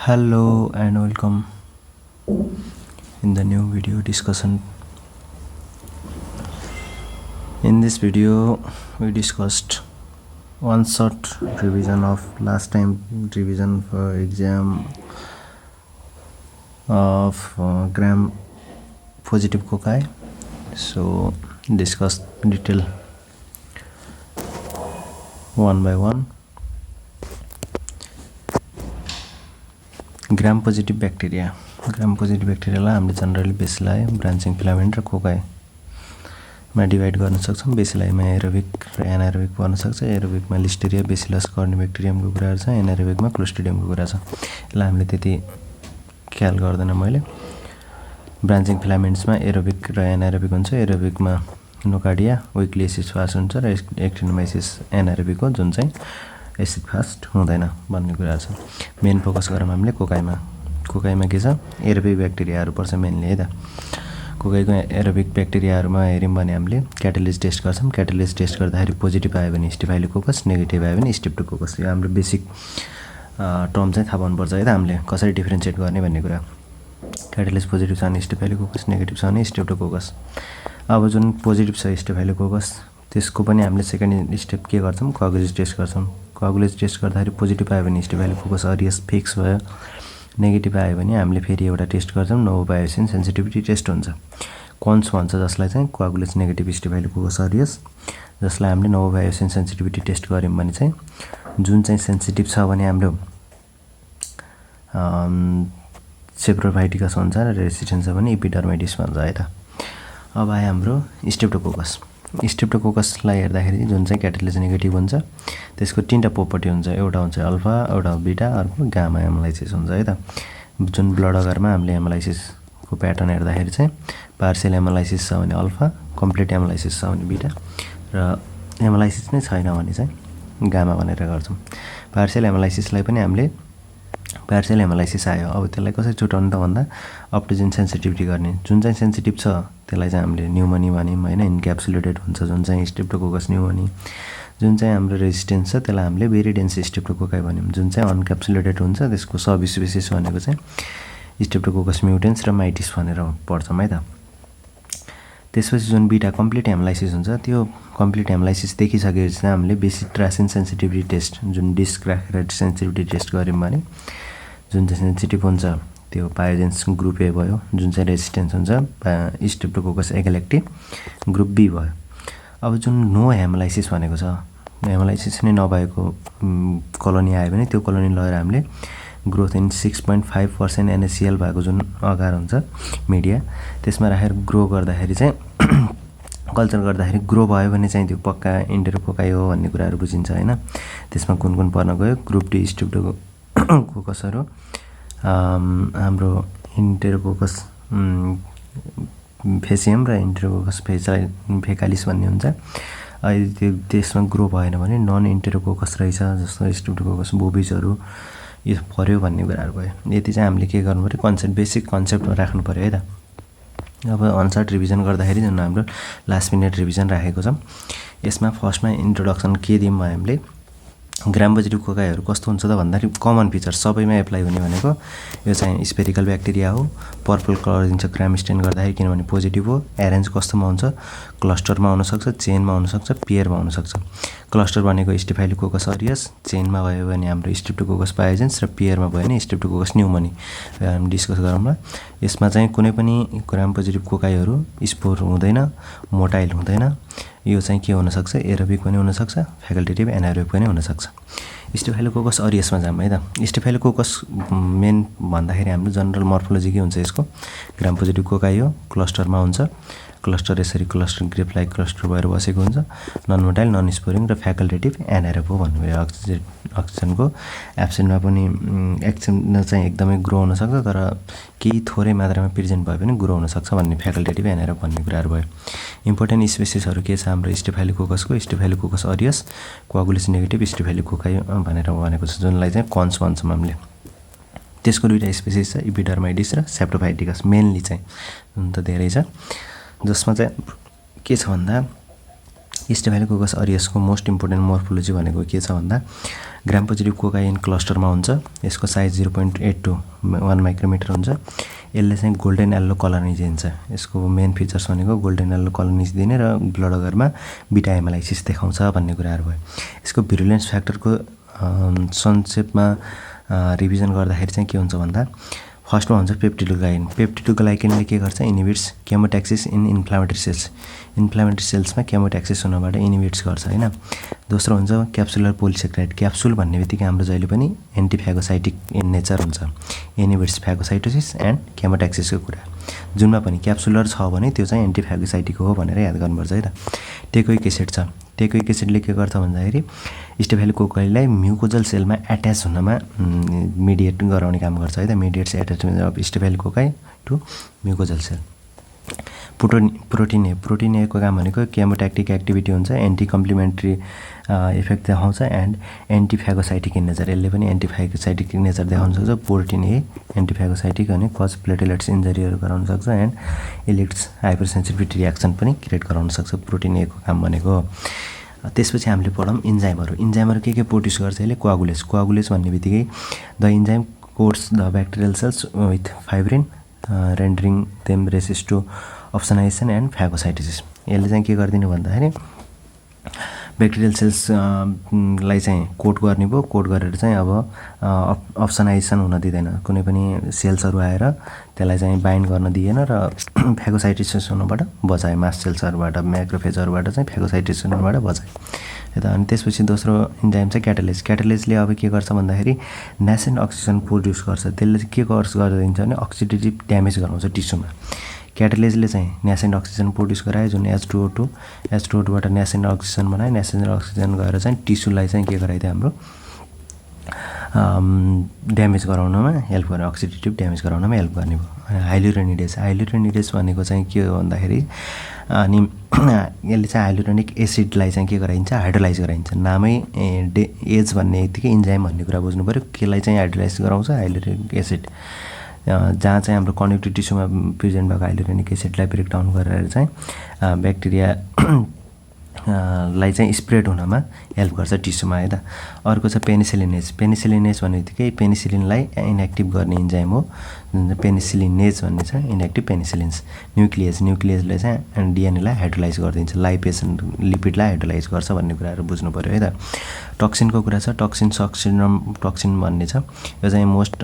Hello and welcome in the new video discussion. In this video we discussed one short revision of last time revision for exam of gram positive cocci. So discuss detail one by one. Gram positive bacteria लाई हामीले generally bacilli ब्रान्चिङ filament र कोकाईमा divide गर्न सक्छौं। बेसिलाईमा aerobic र anaerobic पर्न सक्छ। एरोबिकमा Listeria bacillus कर्निब्याक्टेरियमको कुराहरु छ, एनारोबिकमा क्लोस्ट्रिडियमको कुरा छ। यसलाई हामीले त्यति ख्याल गर्दैन मैले। ब्रान्चिङ फिलामेन्ट्समा एरोबिक र एनारोबिक हुन्छ। एरोबिकमा नोकार्डिया विकली एसिड फास्ट हुन्छ र एक्टिनोमाइसिस एनारोबिक हो जुन चाहिँ एसिड फास्ट हुँदैन भन्ने कुरा छ। मेन फोकस गरौँ हामीले कोकाईमा के छ, एरोबिक ब्याक्टेरियाहरु पर्छ मेनली है त। कोकाईको एरोबिक ब्याक्टेरियाहरुमा हेर्यौं भने हामीले क्याटालिज टेस्ट गर्छौं। क्याटालिज टेस्ट गर्दाखेरि पोजिटिभ आयो भने स्टेफाइलोकोकस, नेगेटिभ आयो भने स्ट्रेप्टोकोकस। यो हाम्रो बेसिक टर्म चाहिँ थाहा पाउनुपर्छ है त हामीले कसरी डिफरेन्शिएट गर्ने भन्ने कुरा। क्याटालिज पोजिटिभ छ भने स्टेफाइलोकोकस, नेगेटिभ छ भने स्ट्रेप्टोकोकस। अब जुन पोजिटिभ छ स्टेफाइलोकोकस त्यसको पनि हामीले सेकेन्ड स्टेप के गर्छौं, कोआगुलेज टेस्ट गर्छौं। कोआगुलेज टेस्ट गर्दाखेरि पोजिटिभ आयो भने स्टेफाइलोकोकस अरियस फिक्स भयो। नेगेटिभ आयो भने हामीले फेरि एउटा टेस्ट गर्छौं, नोभोबायोसिन सेन्सिटिभिटी टेस्ट हुन्छ। कोन्स भन्छ जसलाई चाहिँ कोआगुलेज नेगेटिभ स्टेफाइलोकोकस अरियस, जसलाई हामीले नोभोबायोसिन सेन्सिटिभिटी टेस्ट गर्यौं भने चाहिँ जुन चाहिँ सेन्सिटिभ छ भने हाम्रो सेप्रोफाइटिकस हुन्छ र रेसिस्टेन्स छ भने एपिडर्माइटिस भन्छ है त। अब आयो हाम्रो स्ट्रेप्टोकोकस। स्ट्रेप्टोकोकसलाई हेर्दाखेरि जुन चाहिँ क्याटालिज नेगेटिभ हुन्छ त्यसको तीनटा प्रोपर्टी हुन्छ। एउटा हुन्छ अल्फा, एउटा बीटा, अर्को गामा एमलाइसिस हुन्छ है त। जुन ब्लड अगरमा हामीले एमलाइसिसको प्याटर्न हेर्दाखेरि चाहिँ पार्शियल एमलाइसिस छ भने अल्फा, कम्प्लिट एमलाइसिस छ भने बीटा र एमलाइसिस नै छैन भने चाहिँ गामा भनेर गर्छौं। पार्शियल एमलाइसिसलाई पनि हामीले पार्शियल एमलाइसिस आयो, अब त्यसलाई कसरी छुटाउनु त भन्दा अप टु जुन सेन्सिटिभिटी गर्ने, जुन चाहिँ सेन्सिटिभ छ त्यसलाई चाहिँ हामीले न्युमोनी भन्यौं हैन, इन्क्याप्सुलेटेड हुन्छ जुन चाहिँ स्ट्रेप्टोकोकस न्युमोनी। जुन चाहिँ हाम्रो रेजिस्टेन्स छ त्यसलाई हामीले भेरी डेन्स स्ट्रेप्टोकोकाई भन्यौं। जुन चाहिँ अनक्याप्सुलेटेड हुन्छ त्यसको सब स्पेसिस भनेको चाहिँ स्ट्रेप्टोकोकस म्युटेन्स र माइटिस भनेर पढ्छौं है त। त्यसपछि जुन बीटा कम्प्लिट एमलाइसिस हुन्छ, त्यो कम्प्लिट एमलाइसिस देखिसकेपछि चाहिँ हामीले बेसिक ट्रासिन सेन्सिटिभिटी टेस्ट जुन डिस्क राखेर सेन्सिटिभिटी टेस्ट गर्यौं भने जुन चाहिँ सेन्सिटिभ हुन्छ त्यो पायोजेन्स ग्रुप ए भयो, जुन चाहिँ रेजिस्टेन्स हुन्छ स्ट्रेप्टोकोकस एगेलेक्टी ग्रुप बी भयो। अब जुन नो हेमलाइसिस भनेको छ, हेमलाइसिस नै नभएको कोलोनी आयो भने त्यो कोलोनी लगेर हामीले ग्रोथ इन 6.5% NaCl भएको जुन अगार हुन्छ मिडिया त्यसमा राखेर ग्रो गर्दाखेरि चाहिँ कल्चर गर्दाखेरि ग्रो भयो भने चाहिँ त्यो पक्का इन्टेरोकोकाई हो भन्ने कुराहरु बुझिन्छ हैन। त्यसमा कुन कुन पर्न गयो, ग्रुप डी स्ट्रेप्टोकोकसहरु हाम्रो इन्टेरोकोकस फेसियम र इन्टेरोकोकस फेकालिस भन्ने हुन्छ। त्यो त्यसमा ग्रो भएन भने नन इन्टेरोकोकस रहेछ जस्तो स्ट्रेप्टोकोकस बोबिजहरु यो पर्यो भन्ने कुराहरु भयो। यति चाहिँ हामीले के गर्नु पर्यो, कन्सेप्ट बेसिक कन्सेप्टमा राख्नु पर्यो है त। अब अनसर्ट रिभिजन गर्दाखेरि जुन हाम्रो लास्ट मिनेट रिभिजन राखेको छ यसमा फर्स्टमा इन्ट्रोडक्सन के दियौं हामीले, ग्राम पोजिटिभ कोकाईहरु कस्तो हुन्छ त भन्दाखेरि कमन फिचर सबैमा एप्लाई हुने भनेको यो चाहिँ स्पेरिकल ब्याक्टेरिया हो। पर्पल कलर दिन्छ ग्राम स्टेन गर्दाखेरि किनभने पोजिटिभ हो। एरेन्ज कस्तोमा हुन्छ, क्लस्टरमा हुन सक्छ, चेनमा हुन सक्छ, पेयरमा हुन सक्छ। क्लस्टर भनेको स्टेफाइलोकोकस अरियस, चेनमा भयो भने हाम्रो स्ट्रेप्टोकोकस पायोजेन्स र पेयरमा भयो भने स्ट्रेप्टोकोकस न्युमोनी। हामी डिस्कस गरौँला। यसमा चाहिँ कुनै पनि ग्राम पोजिटिभ कोकाईहरु स्पोर हुँदैन, मोटाइल हुँदैन। यो चाहिँ के हुन सक्छ, एरोबिक पनि हुन सक्छ, फ्याकल्टेटिभ एनारोबिक पनि हुन सक्छ। स्टेफाइलोकोकस अरियसमा जाम है त। स्टेफाइलोकोकस मेन भन्दाखेरि हाम्रो जनरल मर्फोलोजी के हुन्छ यसको, ग्राम पोजिटिभ कोकाई हो, क्लस्टरमा हुन्छ। क्लस्टर यसरी क्लस्टर ग्रेप लाइक क्लस्टर भएर बसेको हुन्छ। नन मोटाइल, नन स्पोरिङ र फ्याकल्टेटिभ एनारोब हो भन्नुभयो। अक्सिजनको एब्सेन्टमा पनि एक्सन चाहिँ एकदमै ग्रो हुन सक्छ तर केही थोरै मात्रामा प्रेजेन्ट भए पनि ग्रो हुन सक्छ भन्ने फ्याकल्टेटिभ एनारोब भन्ने कुराहरु भयो। इम्पोर्टेन्ट स्पेसिसहरु के छ हाम्रो स्टेफाइलोकोकसको, staphylococcus aureus, coagulase negative staphylococci भनेर भनेको छ जुनलाई चाहिँ कन्स भन्छौं हामीले। त्यसको दुईटा स्पेसिस छ, एपिडर्माइटिस र सेप्टोफाइटिकस मेनली चाहिँ जुन त धेरै छ, जसमा चाहिँ के छ भन्दा स्टेफाइलोकोकस अरियसको मोस्ट इम्पोर्टेन्ट मोर्फोलोजी भनेको के छ भन्दा ग्राम पोजिटिभ कोकाइन क्लस्टरमा हुन्छ। यसको साइज 0.8 to 1 माइक्रोमिटर हुन्छ। यसले चाहिँ गोल्डन येल्लो कलर दिन्छ। यसको मेन फिचर्स भनेको गोल्डन येल्लो कलर दिने र ब्लड अगरमा बिटा हेमोलाइसिस देखाउँछ भन्ने कुराहरू भयो। यसको भिरुलेन्स फ्याक्टरको संक्षेपमा रिभिजन गर्दाखेरि चाहिँ के हुन्छ भन्दा फर्स्टमा हुन्छ पेप्टिडोग्लाइकेन। पेप्टिडोग्लाइकेनले के गर्छ, inhibits chemotaxis in inflammatory cells. Inflammatory सेल्समा केमोट्याक्सिस हुनबाट इनिबिट्स गर्छ हैन। दोस्रो हुन्छ क्याप्सुलर पोलिसेक्राइड। क्याप्सुल भन्ने बित्तिकै हाम्रो जहिले पनि एन्टिफागोसाइटिक इन नेचर हुन्छ। इनिबिट्स फागोसाइटोसिस एन्ड केमोट्याक्सिसको कुरा। जुनमा पनि क्याप्सुलर छ भने त्यो चाहिँ एन्टिफागोसाइटिक हो भनेर याद गर्नुपर्छ है त। टेकोइक एसिड छ। टेकोइक एसिडले के गर्छ भन्दाखेरि स्टेफाइलोकोकाइलाई म्युकोजल सेलमा एट्याच हुनमा मिडिएट गराउने काम गर्छ है त। Mediates attachment of staphylococci to mucosal cell. Protein A. Protein A को काम भनेको केमोट्याक्टिक एक्टिभिटी हुन्छ, एन्टी कम्प्लिमेन्ट्री इफेक्ट देखाउँछ एन्ड एन्टिफागोसाइटिक इन नेचर। यसले पनि एन्टिफागोसाइटिक नेचर देखाउन सक्छ। प्रोटिन ए एन्टिफागोसाइटिक अनि कज प्लेटेलेट्स इन्जरीहरू गराउन सक्छ एन्ड इलेक्ट्स हाइपरसेन्सिटिभिटी रियाक्सन पनि क्रिएट गराउन सक्छ प्रोटिन ए को काम भनेको। त्यसपछि हामीले पढौँ इन्जाइमहरू। इन्जाइमहरू के प्रोड्युस गर्छ यसले, कोआगुलेज। कोआगुलेज भन्ने बित्तिकै the enzyme coats the bacterial cells with fibrin rendering them resist to opsonisation and phagocytosis. यसले चाहिँ के गरिदिनु भन्दाखेरि ब्याक्टेरियल सेल्स लाई चाहिँ कोट गर्ने भयो। कोट गरेर चाहिँ अब अप्सनाइजेसन हुन दिँदैन। कुनै पनि सेल्सहरू आएर त्यसलाई चाहिँ बाइन्ड गर्न दिएन र फागोसाइटोसिस हुनबाट बचायो। मास सेल्सहरूबाट म्याक्रोफेजहरूबाट चाहिँ फागोसाइटोसिस हुनबाट बचायो। यता अनि त्यसपछि दोस्रो इन्जाइम चाहिँ क्याटालेज। क्याटालेजले अब के गर्छ भन्दाखेरि नेसेन्ट अक्सिजन प्रोड्युस गर्छ। त्यसले के गरिदिन्छ भने अक्सिडेटिभ ड्यामेज गराउँछ टिस्युमा। क्याटालेजले चाहिँ नेसेन्ट अक्सिजन प्रोड्युस गरायो जुन H2O2 H2O2बाट नेसेन्ट अक्सिजन बनायो। नेसेन्ट अक्सिजन गएर चाहिँ टिस्युलाई चाहिँ के गराइदियो हाम्रो ड्यामेज गराउनमा हेल्प गर्ने, अक्सिडेटिभ ड्यामेज गराउनमा हेल्प गर्ने भयो। हाइलुरोनिडेज। हाइलुरोनिडेज भनेको चाहिँ के हो भन्दाखेरि अनि यसले चाहिँ हाइलुरोनिक एसिडलाई चाहिँ के गराइन्छ, हाइड्रोलाइज गराइन्छ। नामै एज भन्ने बित्तिकै इन्जाइम भन्ने कुरा बुझ्नु पऱ्यो। केलाई चाहिँ हाइड्रोलाइज गराउँछ हाइलुरोनिक एसिड। जहाँ चाहिँ हाम्रो कनेक्टिभ टिस्युमा प्रेजेन्ट भएको हाइलुरोनिक एसिडलाई ब्रेकडाउन गरेर चाहिँ ब्याक्टेरिया लाई चाहिँ स्प्रेड हुनमा हेल्प गर्छ टिस्युमा है त। अर्को छ पेनिसिलिनेज। पेनिसिलिनेज भन्ने बित्तिकै पेनिसिलिनलाई इनएक्टिभ गर्ने इन्जाइम हो। जुन चाहिँ पेनिसिलिनेज भन्ने छ इनएक्टिभ पेनिसिलिन्स। न्युक्लियस। न्युक्लियसले चाहिँ डिएनएलाई हाइड्रोलाइज गरिदिन्छ, लाइपेज लिपिडलाई हाइड्रोलाइज गर्छ भन्ने कुराहरू बुझ्नु पऱ्यो है त। टक्सिनको कुरा छ। टक्सिन सक सिन्ड्रोम टक्सिन भन्ने छ। यो चाहिँ मोस्ट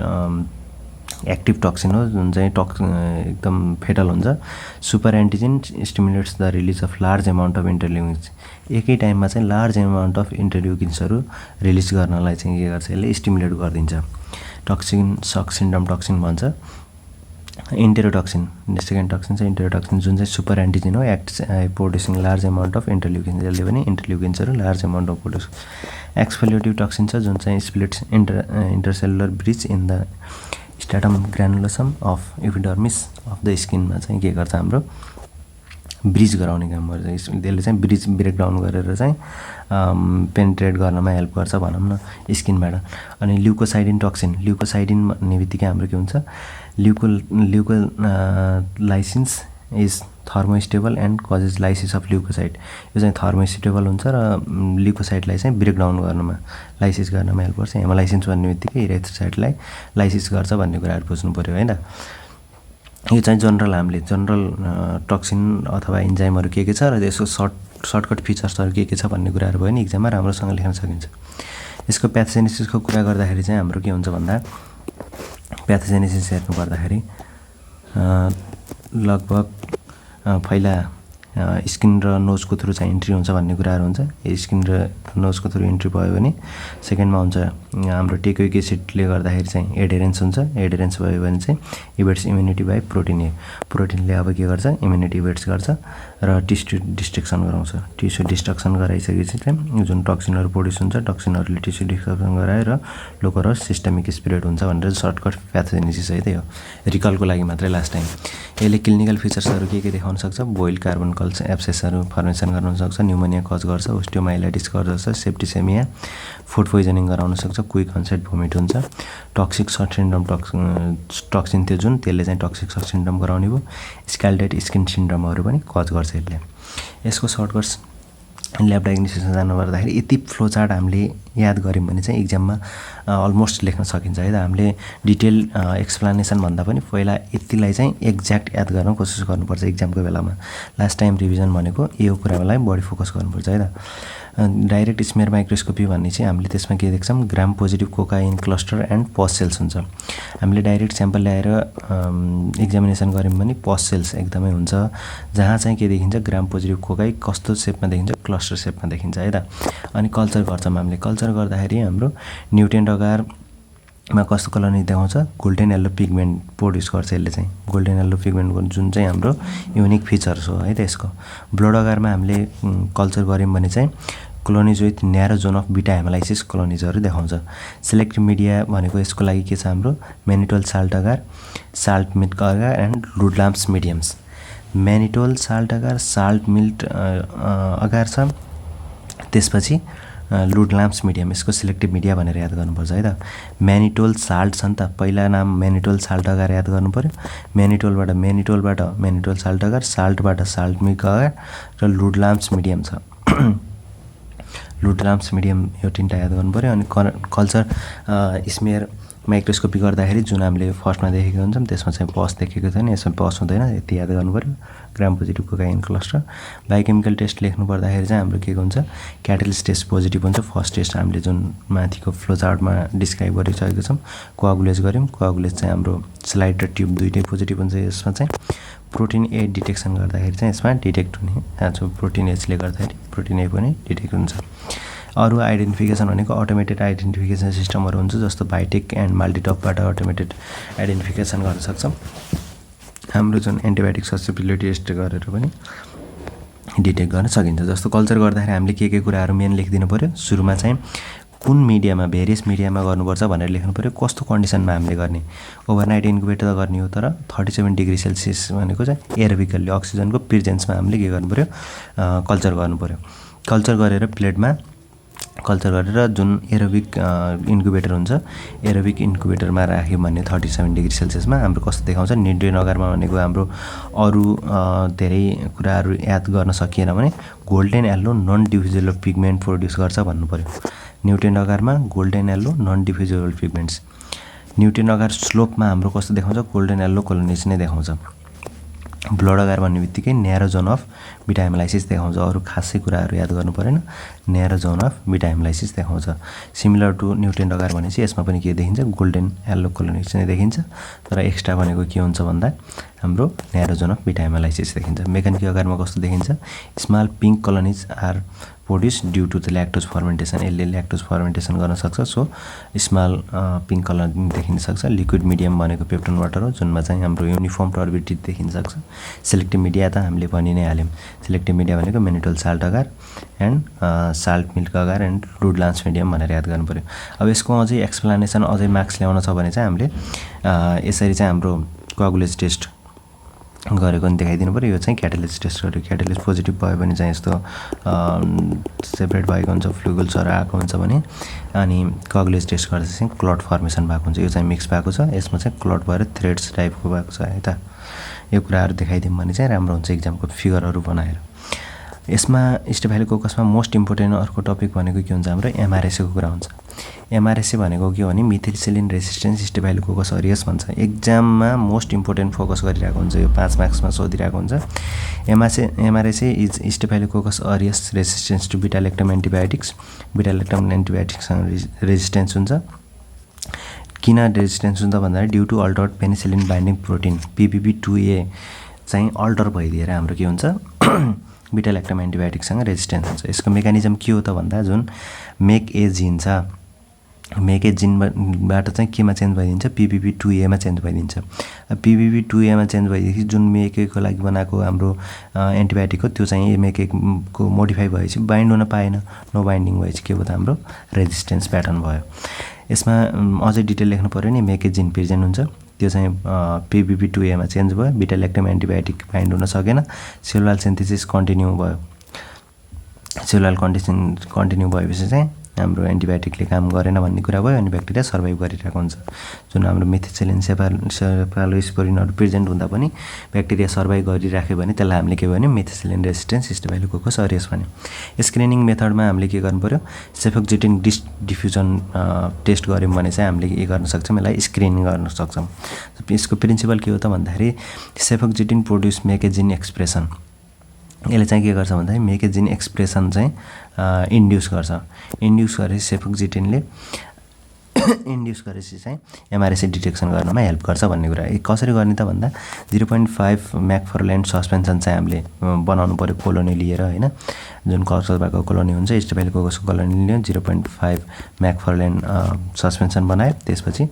एक्टिभ टक्सिन हो जुन चाहिँ एकदम फेटल हुन्छ। Super antigen stimulates the release of large amount of interleukins. एकै टाइममा चाहिँ लार्ज एमाउन्ट अफ इन्टरल्युकिन्सहरू रिलिज गर्नलाई चाहिँ के गर्छ यसले स्टिमुलेट गरिदिन्छ। टक्सिन सक सिन्ड्रोम टक्सिन भन्छ। इन्टेरोटक्सिन सेकेन्ड टक्सिन चाहिँ इन्टेरोटक्सिन जुन चाहिँ सुपर एन्टिजेन हो, act producing large amount of interleukins. यसले पनि इन्टरल्युकिन्सहरू large amount of produce. Exfoliative toxin छ जुन चाहिँ splits intercellular bridge in the stratum granulosum of epidermis of the स्किनमा चाहिँ के गर्छ हाम्रो ब्रिज गराउने काम गर्छ। त्यसले चाहिँ ब्रिज ब्रेकडाउन गरेर चाहिँ पेनिट्रेट गर्नमा हेल्प गर्छ भनौँ न स्किनबाट। अनि ल्युकोसाइडिन टक्सिन। ल्युकोसाइडिन भन्ने बित्तिकै हाम्रो के हुन्छ, leukolysins is thermostable and causes lysis of leukocyte. यो चाहिँ थर्मोस्टेबल हुन्छ र ल्युकोसाइडलाई चाहिँ ब्रेकडाउन गर्नमा लाइसिस गर्नमा हेल्प गर्छ। हेमोलाइसिन्स भन्ने बित्तिकै इरेथ्रोसाइडलाई लाइसिस गर्छ भन्ने कुराहरू बुझ्नु पऱ्यो होइन। यो चाहिँ जनरल हामीले जनरल टक्सिन अथवा इन्जाइमहरू के छ र यसको सर्टकट फिचर्सहरू के छ भन्ने कुराहरू भयो नि इक्जाममा राम्रोसँग लेख्न सकिन्छ। यसको प्याथोजेनेसिसको कुरा गर्दाखेरि चाहिँ हाम्रो के हुन्छ भन्दा प्याथोजेनेसिस हेर्नु पर्दाखेरि लगभग पहिला स्किन र नोजको थ्रु चाहिँ इन्ट्री हुन्छ भन्ने कुराहरू हुन्छ। स्किन र नोजको थ्रु इन्ट्री भयो भने सेकेन्डमा हुन्छ हाम्रो टेकोइक एसिडले गर्दाखेरि चाहिँ एडेरेन्स हुन्छ। एडेरेन्स भयो भने चाहिँ इभेट्स इम्युनिटी बाई प्रोटिन ए। प्रोटिनले अब के गर्छ इम्युनिटी इभेट्स गर्छ र टिस्यु डिस्ट्रक्सन गराउँछ। टिस्यु डिस्ट्रक्सन गराइसकेपछि चाहिँ जुन टक्सिनहरू प्रोड्युस हुन्छ टक्सिनहरूले टिस्यु डिस्ट्रक्सन गराएर लोकल र सिस्टमिक स्प्रेड हुन्छ भनेर सर्टकट प्याथोजेनेसिस है त्यही हो। रिकलको लागि मात्रै लास्ट टाइम। यसले क्लिनिकल फिचर्सहरू के देखाउन सक्छ, बोइल कार्बन कल्स एब्सेसहरू फर्मेसन गराउन सक्छ, न्युमोनिया कज गर्छ, ओस्टियोमाइलाइटिस गर्छ, सेप्टिसेमिया, फुड पोइजनिङ गराउन सक्छ, क्विक अनसेट भोमिट हुन्छ। टक्सिक सक सिन्ड्रोम टक्सिन थियो जुन त्यसले चाहिँ टक्सिक सक सिन्ड्रोम गराउने भयो। स्क्याल्डेड स्किन सिन्ड्रोमहरू पनि कज गर्छ यसले। यसको सर्टकट्स ल्याब डायग्नोसिसमा जानुपर्दाखेरि यति फ्लो चार्ट हामीले याद गऱ्यौँ भने चाहिँ इक्जाममा अलमोस्ट लेख्न सकिन्छ है त। हामीले डिटेल एक्सप्लेनेसन भन्दा पनि पहिला यतिलाई चाहिँ एक्ज्याक्ट याद गर्न कोसिस गर्नुपर्छ इक्जामको बेलामा। लास्ट टाइम रिभिजन भनेको यो कुरालाई बढी फोकस गर्नुपर्छ है त। डाइरेक्ट स्मेयर माइक्रोस्कोपी भन्ने चाहिँ हामीले त्यसमा के देख्छौँ, gram positive cocci in cluster and pus cells हुन्छ। हामीले डाइरेक्ट स्याम्पल ल्याएर एक्जामिनेसन गऱ्यौँ भने पस सेल्स एकदमै हुन्छ, जहाँ चाहिँ के देखिन्छ, ग्राम पोजिटिभ कोकाइ कस्तो सेपमा देखिन्छ, क्लस्टर सेपमा देखिन्छ है त। अनि कल्चर गर्छौँ हामीले। कल्चर गर्दाखेरि हाम्रो न्युटेन्ट अगारमा कस्तो कलर देखाउँछ, गोल्डन येल्लो पिगमेन्ट प्रोड्युस गर्छ यसले चाहिँ। गोल्डन येल्लो पिगमेन्ट जुन चाहिँ हाम्रो युनिक फिचर्स हो है त यसको। ब्लड अगारमा हामीले कल्चर गऱ्यौँ भने चाहिँ क्लोनिज विथ न्यारो जोन अफ बिटा हेमालाइसिस क्लोनिजहरू देखाउँछ। सेलेक्टिभ मिडिया भनेको यसको लागि के छ हाम्रो, mannitol salt agar, salt milk agar and Ludlam's mediums. Mannitol salt agar, salt milk agar छ, त्यसपछि लुडलाम्स मिडियम, यसको सेलेक्टिभ मिडिया भनेर याद गर्नुपर्छ है त। म्यानिटोल साल्ट छ नि त, पहिला नाम म्यानिटोल साल्ट अगार याद गर्नु पऱ्यो। म्यानिटोलबाट म्यानिटोल साल्ट अगार, साल्टबाट साल्ट मिल्क अगार र लुडलाम्स मिडियम छ। लुडलाम्स मिडियम यो तिनवटा याद गर्नु पऱ्यो। अनि कल्चर स्मेयर माइक्रोस्कोपी गर्दाखेरि जुन हामीले फर्स्टमा देखेको हुन्छौँ त्यसमा चाहिँ पस देखेको छैन, यसमा पस हुँदैन, यति याद गर्नु पऱ्यो। Gram positive cocci in cluster. Biochemical test लेख्नु पर्दाखेरि चाहिँ हाम्रो के हुन्छ, क्याटलिस्ट टेस्ट पोजिटिभ हुन्छ। फर्स्ट टेस्ट हामीले जुन माथिको फ्लो चार्टमा डिस्क्राइब गरिसकेको छौँ, कोआगुलेज गऱ्यौँ। कोआगुलेज चाहिँ हाम्रो स्लाइड र ट्युब दुइटै पोजिटिभ हुन्छ। यसमा चाहिँ प्रोटिन ए डिटेक्सन गर्दाखेरि चाहिँ यसमा डिटेक्ट हुने, प्रोटिन एचले गर्दाखेरि प्रोटिन ए पनि डिटेक्ट हुन्छ। अरू आइडेन्टिफिकेसन भनेको अटोमेटेड आइडेन्टिफिकेसन सिस्टमहरू हुन्छ, जस्तो भाइटेक एन्ड माल्टिटपबाट अटोमेटेड आइडेन्टिफिकेसन गर्न सक्छौँ। हाम्रो जुन एन्टिबायोटिक ससेप्टिबिलिटी टेस्ट गरेर पनि डिटेक्ट गर्न सकिन्छ। जस्तो कल्चर गर्दाखेरि हामीले के कुराहरू मेन लेखिदिनु पऱ्यो। सुरुमा चाहिँ कुन मिडियामा, भेरियस मिडियामा गर्नुपर्छ भनेर लेख्नु पऱ्यो। कस्तो कन्डिसनमा हामीले गर्ने, ओभरनाइट इन्क्युबेटर त गर्ने हो, तर 37 डिग्री सेल्सियस भनेको चाहिँ एरोबिकल्ली अक्सिजनको प्रेजेन्समा हामीले के गर्नु पऱ्यो, कल्चर गर्नु पऱ्यो। कल्चर गरेर प्लेटमा कल्चर गरेर जुन एरोबिक इन्क्युबेटर हुन्छ, एरोबिक इन्क्युबेटरमा राख्यौँ भने 37 डिग्री सेल्सियसमा हाम्रो कस्तो देखाउँछ। न्युट्रिएन्ट अगारमा भनेको हाम्रो अरू धेरै कुराहरू याद गर्न सकिएन भने golden yellow non diffusible pigment produce गर्छ भन्नु पऱ्यो। न्युट्रिएन्ट अगारमा golden yellow non diffusible pigments. Nutrient agar स्लोपमा हाम्रो कस्तो देखाउँछ, गोल्डन येल्लो कोलोनिज नै देखाउँछ। ब्लड अगार भन्ने बित्तिकै न्यारो जोन अफ बिटा हेमालाइसिस देखाउँछ। अरू खासै कुराहरू याद गर्नु परेन, न्यारो जोन अफ बिटा हेमालाइसिस देखाउँछ। सिमिलर टु न्युट्रिएन्ट अगार भनेपछि यसमा पनि के देखिन्छ, गोल्डन येल्लो कोलोनिज नै देखिन्छ। तर एक्स्ट्रा भनेको के हुन्छ भन्दा हाम्रो न्यारो जोन अफ बिटा हेमालाइसिस देखिन्छ। मेकानिक अगारमा कस्तो देखिन्छ, small pink colonies are produce due to the lactose fermentation. यसले ल्याक्टोज फर्मेन्टेसन गर्न सक्छ, सो स्मल पिङ्क कलर देखिन सक्छ। लिक्विड मिडियम भनेको पेप्टोन वाटर हो, जुनमा चाहिँ हाम्रो युनिफर्म टर्बिडिटी देखिन सक्छ। सेलेक्टिभ मिडिया त हामीले भनि नै हाल्यौँ। सेलेक्टिभ मिडिया भनेको mannitol salt agar and salt milk agar and Ludlam's medium भनेर याद गर्नु पऱ्यो। अब यसको अझै एक्सप्लेनेसन, अझै मार्क्स ल्याउन छ भने चाहिँ हामीले यसरी चाहिँ हाम्रो कोआगुलेज टेस्ट गरेको नि देखाइदिनु पऱ्यो। यो चाहिँ क्याटालिस्ट टेस्ट गर्यो। क्याटालिस्ट पोजिटिभ भयो भने चाहिँ यस्तो सेपरेट भएको हुन्छ, फ्लुगल्सहरू आएको हुन्छ भने, अनि कोआगुलेज टेस्ट गर्दा चाहिँ क्लट फर्मेसन भएको हुन्छ। यो चाहिँ मिक्स भएको छ, यसमा चाहिँ क्लट भएर थ्रेड्स टाइपको भएको छ है त। यो कुराहरू देखाइदिउँ भने चाहिँ राम्रो हुन्छ इक्जामको फिगरहरू बनाएर। यसमा स्टेफाइलोकोकसमा मोस्ट इम्पोर्टेन्ट अर्को टपिक भनेको के हुन्छ, हाम्रो एमआरएसएको कुरा हुन्छ। एमआरएसए भनेको के हो भने मिथिलिसिलिन रेसिस्टेन्स स्टेफाइलोकोकस अरियस भन्छ। एक्जाममा मोस्ट इम्पोर्टेन्ट फोकस गरिरहेको हुन्छ, यो 5 मार्क्समा सोधिरहेको हुन्छ। MRSA is staphylococcus aureus resistance to beta lactam antibiotics. बिटा ल्याक्टम एन्टिबायोटिक्ससँग रेजिस्टेन्स हुन्छ। किन रेजिस्टेन्स हुन्छ भन्दाखेरि due to altered penicillin binding protein PBP2A चाहिँ अल्टर भइदिएर हाम्रो के हुन्छ, बिटा ल्याक्टम एन्टिबायोटिकसँग रेजिस्टेन्स हुन्छ। यसको मेकानिजम के हो त भन्दा जुन मेक ए जिन छ, मेक ए जिनबाट चाहिँ केमा चेन्ज भइदिन्छ, PBP2A मा चेन्ज भइदिन्छ। PBP2A मा चेन्ज भइदिएपछि जुन मेक ए को लागि बनाएको हाम्रो एन्टिबायोटिक हो, त्यो चाहिँ मेक ए को मोडिफाई भएपछि बाइन्ड हुन पाएन, नो बाइन्डिङ भएपछि के भयो त हाम्रो रेजिस्टेन्स प्याटर्न भयो। यसमा अझै डिटेल लेख्नु पऱ्यो नि, मेक ए जिन प्रेजेन्ट हुन्छ, त्यो चाहिँ PBP2A मा चेन्ज भयो, बिटा ल्याक्टम एन्टिबायोटिक बाइन्ड हुन सकेन, सेलुलर सिन्थेसिस कन्टिन्यू भयो। सेलुलर कन्डिसन कन्टिन्यू भएपछि चाहिँ हाम्रो एन्टिबायोटिकले काम गरेन भन्ने कुरा भयो अनि ब्याक्टेरिया सर्भाइभ गरिरहेको हुन्छ। जुन हाम्रो मेथिसिलिन सेफालोस्पोरिनहरु प्रेजेन्ट हुँदा पनि ब्याक्टेरिया सर्भाइभ गरिराख्यो भने त्यसलाई हामीले के भन्यो मेथिसिलिन रेजिस्टेन्स स्टेफाइलोकोकस अरियस भन्यो। स्क्रिनिङ मेथडमा हामीले के गर्नु पर्यो सेफोक्जेटिन डिफ्युजन टेस्ट गर्यौं भने चाहिँ हामीले के गर्न सक्छौं यसलाई स्क्रिनिङ गर्न सक्छौं। यसको प्रिन्सिपल के हो त भन्दाखेरि सेफोक्जेटिन प्रोड्युस मेकेजिन एक्सप्रेसन यसले चाहिँ के गर्छ भन्दाखेरि मेकेजिन एक्सप्रेसन चाहिँ इन्ड्युस गर्छ। इन्ड्युस गरेपछि सेफोक्जेटिनले इन्ड्युस गरेपछि चाहिँ एमआरएसए डिटेक्सन गर्नमा हेल्प गर्छ भन्ने कुरा। कसरी गर्ने त भन्दा 0.5 म्याकफर्ल्यान्ड सस्पेन्सन चाहिँ हामीले बनाउनु पर्यो कोलोनी लिएर हैन। जुन कल्चरबाको कोलोनी हुन्छ स्टेफाइलोकोकसको कोलोनी लियो 0.5 म्याकफर्ल्यान्ड सस्पेन्सन बनायो। त्यसपछि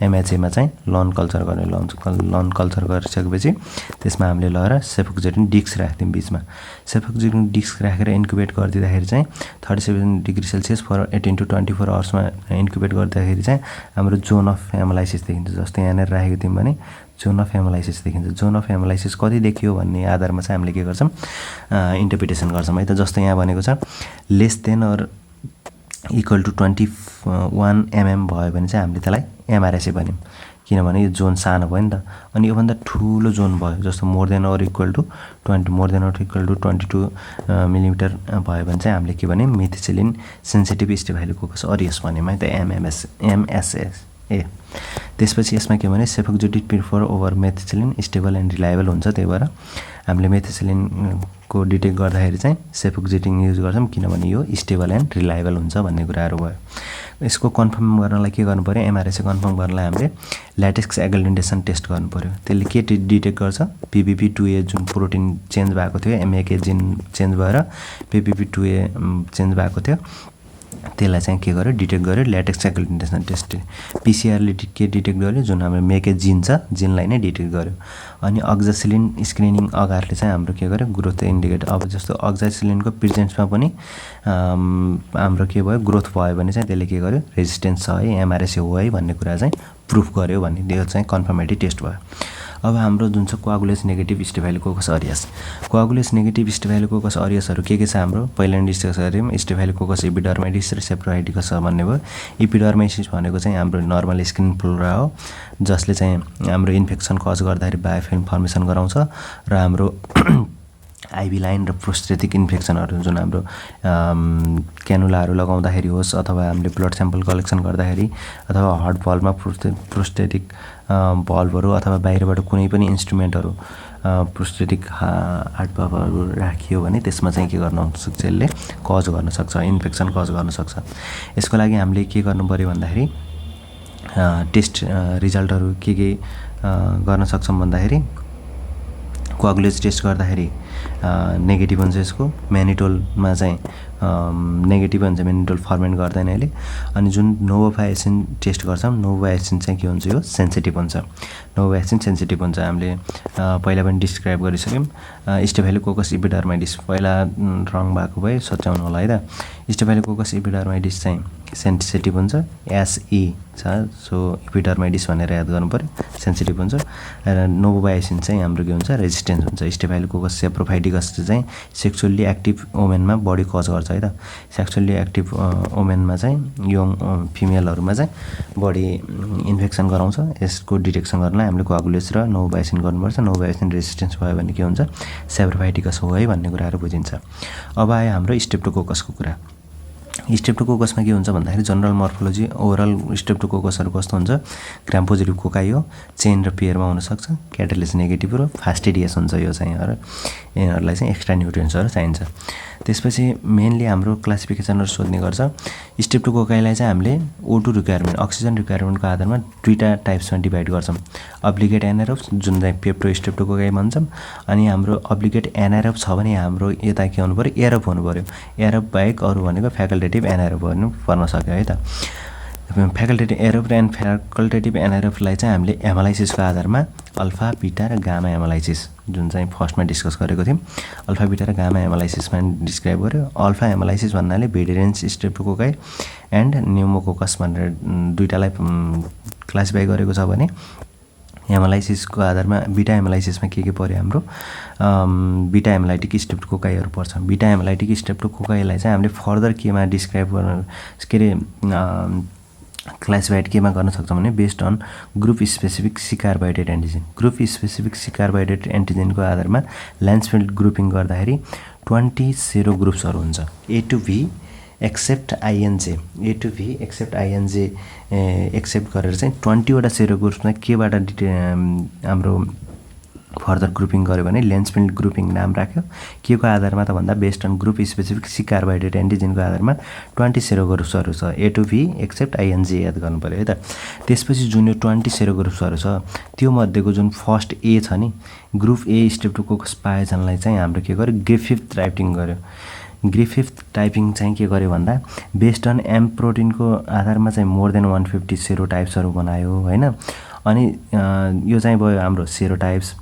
एमएचए मा चाहिँ लन कल्चर गर्ने लन कल्चर गरिसकेपछि त्यसमा हामीले लगेर सेफोक्जेटिन डिस्क राख्दियौं बीचमा। सेफोक्जेटिन डिस्क राखेर इन्क्युबेट गरिदिँदाखेरि चाहिँ 37 डिग्री सेल्सियस फर 18 to 24 आवर्समा इन्क्युबेट गर्दाखेरि चाहिँ हाम्रो जोन अफ हेमोलाइसिस देखिन्छ। जस्तै यहाँनिर राखेको थियौं भने जोन अफ हेमोलाइसिस देखिन्छ। जोन अफ हेमोलाइसिस कति देखियो भन्ने आधारमा चाहिँ हामीले के गर्छौं इन्टरप्रिटेसन गर्छौं है त। जस्तै यहाँ भनेको छ less than or equal to 21 mm भयो भने चाहिँ हामीले त्यसलाई एमआरएसए भन्यौं किनभने यो जोन सानो भयो नि त। अनि यो भन्दा ठूलो जोन भयो जस्तो more than or equal to 22 millimetre भयो भने चाहिँ हामीले के भन्यौं मेथिसिलिन सेन्सिटिभ स्टेफाइलोकोकस अरियस भन्यौं है त एमएसएस ए। त्यसपछि यसमा के भने cefoxitin prefer over methicillin stable and reliable हुन्छ। त्यही भएर हामीले मेथिसिलिन को डिटेक्ट गर्दाखेरि चाहिँ सेफोक्जेटिन युज गर्छौं किनभने यो स्टेबल एन्ड रिलायबल हुन्छ भन्ने कुराहरु भयो। यसको कन्फर्म गर्नलाई के गर्नु पर्यो एमआरएसए कन्फर्म गर्नलाई हामीले ल्याटेक्स एग्लुटिनेसन टेस्ट गर्नु पर्यो। त्यसले के डिटेक्ट गर्छ PPP2A जुन प्रोटिन चेन्ज भएको थियो एमएके जिन चेन्ज भएर PPP2A चेन्ज भएको थियो त्यसलाई चाहिँ के गर्यो डिटेक्ट गर्यो ल्याटेक्स एग्लुटिनेसन टेस्ट। पीसीआरले के डिटेक्ट गर्यो जुन हाम्रो मेके जिन छ जिनलाई नै डिटेक्ट गर्यो। अनि अक्जासिलिन स्क्रिनिङ अगारले चाहिँ हाम्रो के गर्यो ग्रोथ इन्डिकेटर। अब जस्तो अक्जासिलिनको प्रेजेन्समा पनि हाम्रो के भयो ग्रोथ भयो भने चाहिँ त्यसले के गर्यो रेजिस्टेन्स छ है एमआरएसए हो है भन्ने कुरा चाहिँ प्रुफ गर्यो भन्ने यो चाहिँ कन्फर्मेटिभ टेस्ट भयो। अब हाम्रो जुन छ coagulase negative staphylococcus aureus. Coagulase negative staphylococcus अरियसहरु के छ हाम्रो पहिला डिस्कस गर्यौं स्टेफाइलोकोकस एपिडर्माइटिस र सेप्रोआइटिकस भन्ने भयो। एपिडर्माइटिस भनेको चाहिँ हाम्रो नर्मल स्किन फ्लोरा हो जसले चाहिँ हाम्रो इन्फेक्सन कज गर्दाखेरि बायोफिल्म फर्मेसन गराउँछ र हाम्रो आइभी लाइन र प्रोस्टेटिक इन्फेक्सनहरु जुन हाम्रो क्यानुलाहरु लगाउँदाखेरि होस् अथवा हामीले ब्लड स्याम्पल कलेक्सन गर्दाखेरि अथवा हार्ट भल्भमा प्रोस्टेटिक भल्भहरु अथवा बाहिरबाट कुनै पनि इन्स्ट्रुमेन्टहरु प्रोस्टेटिक हार्ट भल्भहरु राखियो भने त्यसमा चाहिँ के गर्न सक्छ यसले कज गर्न सक्छ इन्फेक्सन कज गर्न सक्छ। यसको लागि हामीले के गर्नु पर्यो भन्दाखेरि टेस्ट रिजल्टहरु के गर्न सक्छौं भन्दाखेरि कोआगुलेज टेस्ट गर्दाखेरि नेगेटिभ हुन्छ यसको म्यानिटोलमा चाहिँ नेगेटिभ हुन्छ म्यानिटोल फर्मेन्ट गर्दैन यसले। अनि जुन नोभोभायसिन टेस्ट गर्छौं नोभोभायसिन चाहिँ के हुन्छ यो सेन्सिटिभ हुन्छ। नोभोभायसिन सेन्सिटिभ हुन्छ हामीले पहिला पनि डिस्क्राइब गरिसक्यौं। स्टेफाइलोकोकस एपिडर्माइटिस पहिला रङ भएको भए सच्याउनु होला है त। स्टेफाइलोकोकस एपिडर्माइटिस चाहिँ सेन्सिटिभ हुन्छ एसई छ सो एपिडर्माइटिस भनेर याद गर्नु पर्यो सेन्सिटिभ हुन्छ। र नोभोभायसिन चाहिँ हाम्रो के हुन्छ रेजिस्टेन्स हुन्छ। स्टेफाइलोकोकस सेप्रोफाइटिकस चाहिँ सेक्सुअली एक्टिभ वुमेनमा बडी कज गर्छ है त। सेक्सुअली एक्टिभ वुमेनमा चाहिँ यङ फिमेलहरुमा चाहिँ बडी इन्फेक्सन गराउँछ। यसको डिटेक्सन गर्नलाई हामीले कोआगुलेज र नोभोभायसिन गर्नुपर्छ। नोभोभायसिन रेजिस्टेन्स भयो भने के हुन्छ सेप्रोफाइटिकस हो है भन्ने कुराहरु बुझिन्छ। अब आयो हाम्रो स्ट्रेप्टोकोकसको कुरा। स्ट्रेप्टोकोकसमा के हुन्छ भन्दाखेरि जनरल मोर्फोलोजी ओभरअल स्ट्रेप्टोकोकसहरु कस्तो हुन्छ ग्राम पोजिटिभ कोकाई हो चेन र पेयरमा हुन सक्छ क्याटालिस नेगेटिभ र फास्टिडियस हुन्छ यो चाहिँ र यिनीहरुलाई चाहिँ एक्स्ट्रा न्युट्रिएन्ट्सहरु चाहिन्छ। त्यसपछि मेनली हाम्रो क्लासिफिकेसनहरु सोध्ने गर्छ। स्ट्रेप्टोकोकाईलाई चाहिँ हामीले O2 रिक्वायरमेन्ट अक्सिजन रिक्वायरमेन्टको आधारमा दुईटा टाइप्समा डिभाइड गर्छौं। अब्लिगेट एनाएरोब्स जुन चाहिँ पेप्टो स्ट्रेप्टोकोकाई भन्छौं अनि हाम्रो अब्लिगेट एनाएरोब छ भने हाम्रो यता के हुनु पर्यो एरोब हुनु पर्यो। एरोब बाहेक अरु भनेको फ्याकल्टेटिभ एनाएरोब भन्नु पर्न सक्यो है त। फ्याकल्टेटिभ एरोब र फ्याकल्टेटिभ एनाएरोबलाई चाहिँ हामीले हेमोलाइसिसको आधारमा अल्फा बीटा र गामा हेमोलाइसिस जुन चाहिँ फर्स्टमा डिस्कस गरेको थियौं अल्फा बीटा र गामा हेमोलाइसिसमा डिस्क्राइब गर्यो। अल्फा हेमोलाइसिस भन्नाले भेडिरेन्स स्ट्रेप्टोकोकाई एन्ड न्युमोकोकस भनेर दुईटालाई क्लासिफाई गरेको छ भने हेमोलाइसिसको आधारमा बिटा हेमोलाइसिसमा के पर्यो हाम्रो बिटा हेमोलाइटिक स्ट्रेप्टोकोकाईहरू पर्छ। बिटा हेमोलाइटिक स्ट्रेप्टोकोकाईलाई चाहिँ हामीले फर्दर केमा डिस्क्राइब गर्न के अरे क्लासिफाइड केमा गर्न सक्छौँ भने based on group specific C carbohydrate antigen. Group specific C carbohydrate एन्टिजेनको आधारमा ल्यान्सफिल्ड ग्रुपिङ गर्दाखेरि 20 सेरो ग्रुप्सहरू हुन्छ। A to V except I and J except गरेर चाहिँ 20 वटा सेरो ग्रुप्समा केबाट हाम्रो फर्दर ग्रुपिङ गर्यो भने ल्यान्सफिल्ड ग्रुपिङ नाम राख्यो। के को आधारमा त भन्दा based on group specific C carbohydrate एन्टिजेनको आधारमा 20 सेरो ग्रुप्सहरू छ। ए टु भी एक्सेप्ट आइएनजे याद गर्नु पऱ्यो है त। त्यसपछि जुन यो 20 सेरो ग्रुप्सहरू छ त्यो मध्येको जुन फर्स्ट ए छ नि ग्रुप ए स्ट्रेप्टोकोकस पायोजनलाई चाहिँ हाम्रो के गर्यो ग्रिफिथ टाइपिङ गर्यो। ग्रिफिथ टाइपिङ चाहिँ के गर्यो भन्दा बेस्ड अन एम प्रोटिनको आधारमा चाहिँ मोर देन 150 सेरो टाइप्सहरू बनायो होइन। अनि यो चाहिँ भयो हाम्रो सेरो टाइप्स।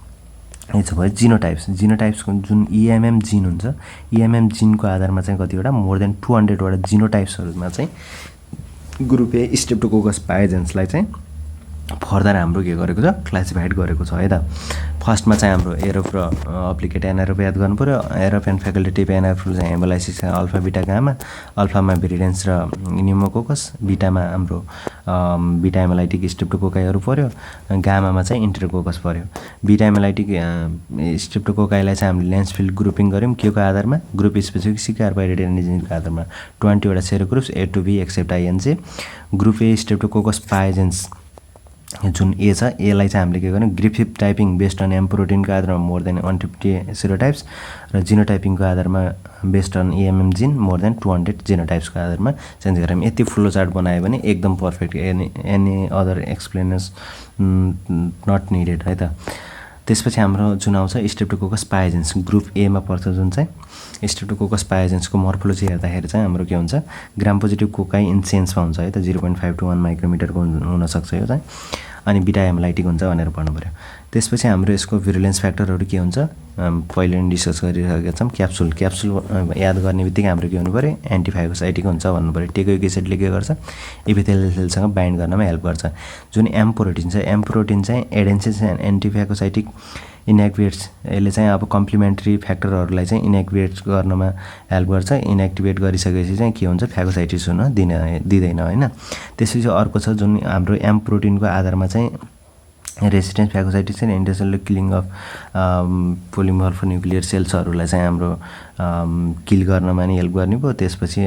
यो भयो जिनोटाइप्सको जुन इएमएम जिन हुन्छ इएमएम जिनको आधारमा चाहिँ कतिवटा मोर देन 200 वटा जिनोटाइप्सहरूमा चाहिँ ग्रुप ए स्ट्रेप्टोकोकस पायोजेन्सलाई चाहिँ फर्दर हाम्रो के गरेको छ क्लासिफाइड गरेको छ है त। फर्स्टमा चाहिँ हाम्रो एरोप र अप्लिकेट एनारोप याद गर्नु पऱ्यो। एरोप एन्ड फ्याकल्टेटिभ एनारोप चाहिँ हेमोलाइसिस अल्फा बिटा गामा, अल्फामा भिरिडेन्स र न्युमोकोकस, बिटामा हाम्रो बिटा हेमोलाइटिक स्ट्रेप्टोकोकाईहरू पऱ्यो, गामामा चाहिँ इन्टेरोकोकस पऱ्यो। बिटा हेमोलाइटिक स्ट्रेप्टोकोकाईलाई चाहिँ हामीले ल्यान्सफिल्ड ग्रुपिङ गऱ्यौँ के को आधारमा ग्रुप स्पेसिफिक सी कार्बोहाइड्रेट एन्टिजेनको आधारमा 20 वटा sero groups A to V except I and J. Group A streptococcus pyogenes जुन ए छ एलाई चाहिँ हामीले के गर्यौँ Griffith typing based on M प्रोटिनको आधारमा मोर देन 150 सेरोटाइप्स र जिनोटाइपिङको आधारमा based on emm gene more than 200 जिनोटाइप्सको आधारमा चेन्ज गऱ्यौँ। यति फ्लो चार्ट बनायो भने एकदम perfect, any other explainers not needed है त। त्यसपछि हाम्रो जुन आउँछ स्ट्रेप्टोकोकस पायोजेन्स ग्रुप एमा पर्छ जुन चाहिँ स्ट्रेप्टोकोकस पायोजेन्सको मोर्फोलोजी हेर्दाखेरि चाहिँ हाम्रो के हुन्छ ग्राम पोजिटिभ कोकाई इन सेन्समा हुन्छ है त 0.5 to 1 माइक्रोमिटरको हुनसक्छ यो चाहिँ। अनि बिटा हेमोलाइटिक हुन्छ भनेर पढ्नु पऱ्यो। त्यसपछि हाम्रो यसको भिरुलेन्स फ्याक्टरहरू के हुन्छ पहिले नै डिस्कस गरिरहेका छौँ। क्याप्सुल याद गर्ने बित्तिकै हाम्रो के हुनु पऱ्यो एन्टिफाइगोसाइटिक हुन्छ भन्नु पऱ्यो। टेकोइक एसिडले के गर्छ एपिथेलियल सेलसँग बाइन्ड गर्नमा हेल्प गर्छ। जुन एम प्रोटिन छ एम प्रोटिन चाहिँ एडेन्सिस एन्टिफाइगोसाइटिक इनएक्टिभेट्स, यसले चाहिँ अब कम्प्लिमेन्ट्री फ्याक्टरहरूलाई चाहिँ इनएक्टिभेट गर्नमा हेल्प गर्छ। इनएक्टिभेट गरिसकेपछि चाहिँ के हुन्छ फ्यागोसाइटिस हुन दिँदैन होइन। त्यसपछि अर्को छ जुन हाम्रो एम प्रोटिनको आधारमा चाहिँ रेसिस्टेन्स फ्यागोसाइटिस चाहिँ इन्टरसेलुलर किलिङ अफ पोलिमर्फोन्युक्लियर सेल्सहरूलाई चाहिँ हाम्रो किल गर्नमा नि हेल्प गर्ने भयो। त्यसपछि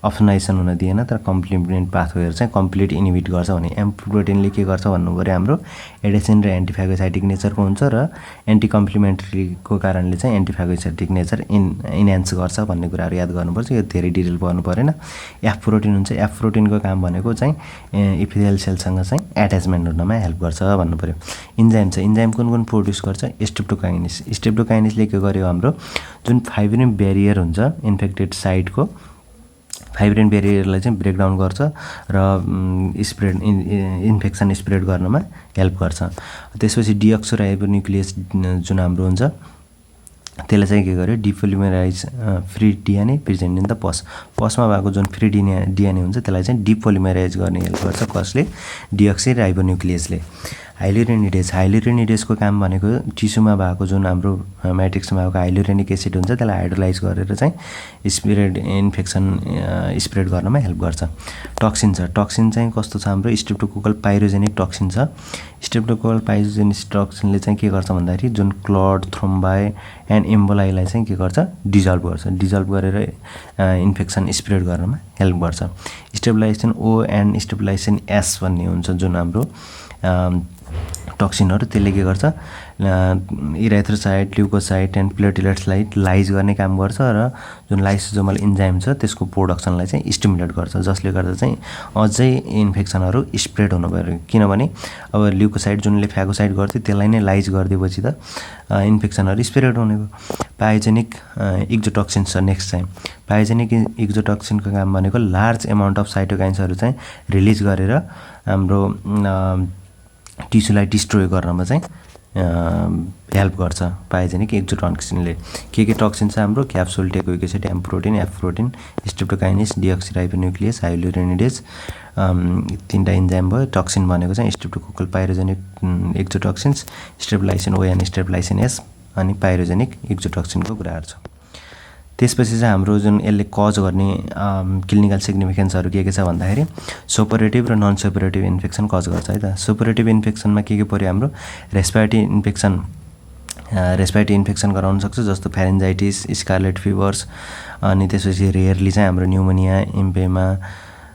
अप्सनाइजेसन हुन दिएन तर कम्प्लिमेन्ट पाथवेहरू चाहिँ कम्प्लिट इनिबिट गर्छ भने एम प्रोटिनले के गर्छ भन्नु पऱ्यो हाम्रो एडेसन र एन्टिफ्यागोसाइटिक नेचरको हुन्छ र एन्टी कम्प्लिमेन्ट्रीको कारणले चाहिँ एन्टिफ्यागोसाइटिक नेचर इन्हान्स गर्छ भन्ने कुराहरू याद गर्नुपर्छ। यो धेरै डिटेल पर्नु परेन। एफ प्रोटिन हुन्छ एफ प्रोटिनको काम भनेको चाहिँ इपिथेलियल सेलसँग चाहिँ एट्याचमेन्ट हुनमा हेल्प गर्छ भन्नु पऱ्यो। इन्जाइम छ इन्जाइम कुन प्रोड्युस गर्छ स्ट्रेप्टोकाइनेस। स्ट्रेप्टोकाइनेसले के गर्यो हाम्रो जुन फाइब्रिन ब्यारियर हुन्छ इन्फेक्टेड साइटको फाइब्रिन ब्यारियरलाई चाहिँ ब्रेकडाउन गर्छ र स्प्रेड इन्फेक्सन स्प्रेड गर्नमा हेल्प गर्छ। त्यसपछि डिअक्सोराइबोन्युक्लियस जुन हाम्रो हुन्छ त्यसलाई चाहिँ के गर्यो depolymerise free DNA present in the पसमा भएको जुन फ्री डिएनए हुन्छ त्यसलाई चाहिँ डिपोलिमराइज गर्ने हेल्प गर्छ कसले डिअक्सोराइबोन्युक्लियसले। हाइलुरोनिडेजको काम भनेको टिस्युमा भएको जुन हाम्रो म्याट्रिक्समा भएको हाइलुरोनिक एसिड हुन्छ त्यसलाई हाइड्रोलाइज गरेर चाहिँ स्प्रेड इन्फेक्सन स्प्रेड गर्नमा हेल्प गर्छ। टक्सिन छ टक्सिन चाहिँ कस्तो छ हाम्रो स्ट्रेप्टोकोकल पाइरोजेनिक टक्सिन छ। स्ट्रेप्टोकोकल पाइरोजेनिक टक्सिनले चाहिँ के गर्छ भन्दाखेरि जुन क्लड थ्रोम्बाई एन्ड एम्बोलाईलाई चाहिँ के गर्छ डिजल्भ गरेर इन्फेक्सन स्प्रेड गर्नमा हेल्प गर्छ। स्टेबलाइजेसन ओ एन्ड स्टेबलाइजेसन एस भन्ने हुन्छ जुन हाम्रो टक्सिनहरू त्यसले के गर्छ इराथ्रोसाइट ल्युकोसाइट एन्ड प्लेटलेट्सलाई लाइज गर्ने काम गर्छ र जुन लाइसोजोमल इन्जाइम छ त्यसको प्रोडक्सनलाई चाहिँ स्टिमुलेट गर्छ जसले गर्दा चाहिँ अझै इन्फेक्सनहरू स्प्रेड हुन गयो। किनभने अब ल्युकोसाइट जुनले फ्यागोसाइट गर्थ्यो त्यसलाई नै लाइज गरिदिएपछि त इन्फेक्सनहरू स्प्रेड हुने भयो। पायोजेनिक इक्जोटक्सिन छ नेक्स्ट चाहिँ पायोजेनिक इक्जोटक्सिनको काम भनेको लार्ज एमाउन्ट अफ साइटोकाइन्सहरू चाहिँ रिलिज गरेर हाम्रो टिस्युलाई डिस्ट्रोय गर्नमा चाहिँ हेल्प गर्छ पायोजेनिक एक्जोटोक्सिनले। के टक्सिन छ हाम्रो capsule teichoic acid, M protein, F protein, streptokinase, deoxyribonuclease, hyaluronidase, तीनटा इन्जाइम भयो। टक्सिन भनेको चाहिँ streptococcal pyrogenic exotoxins, streptolysin O and streptolysin S अनि पाइरोजेनिक एक्जोटोक्सिनको कुराहरू छ। त्यसपछि चाहिँ हाम्रो जुन यसले कज गर्ने क्लिनिकल सिग्निफिकेन्सहरू के छ भन्दाखेरि सोपरेटिभ र नन सोपरेटिभ इन्फेक्सन कज गर्छ है त। सोपरेटिभ इन्फेक्सनमा के पर्यो हाम्रो रेस्पिरेटरी इन्फेक्सन गराउन सक्छ, जस्तो फेरेन्जाइटिस, स्कारलेट फिभर्स, अनि त्यसपछि रेयरली चाहिँ हाम्रो न्युमोनिया, इम्पेमा,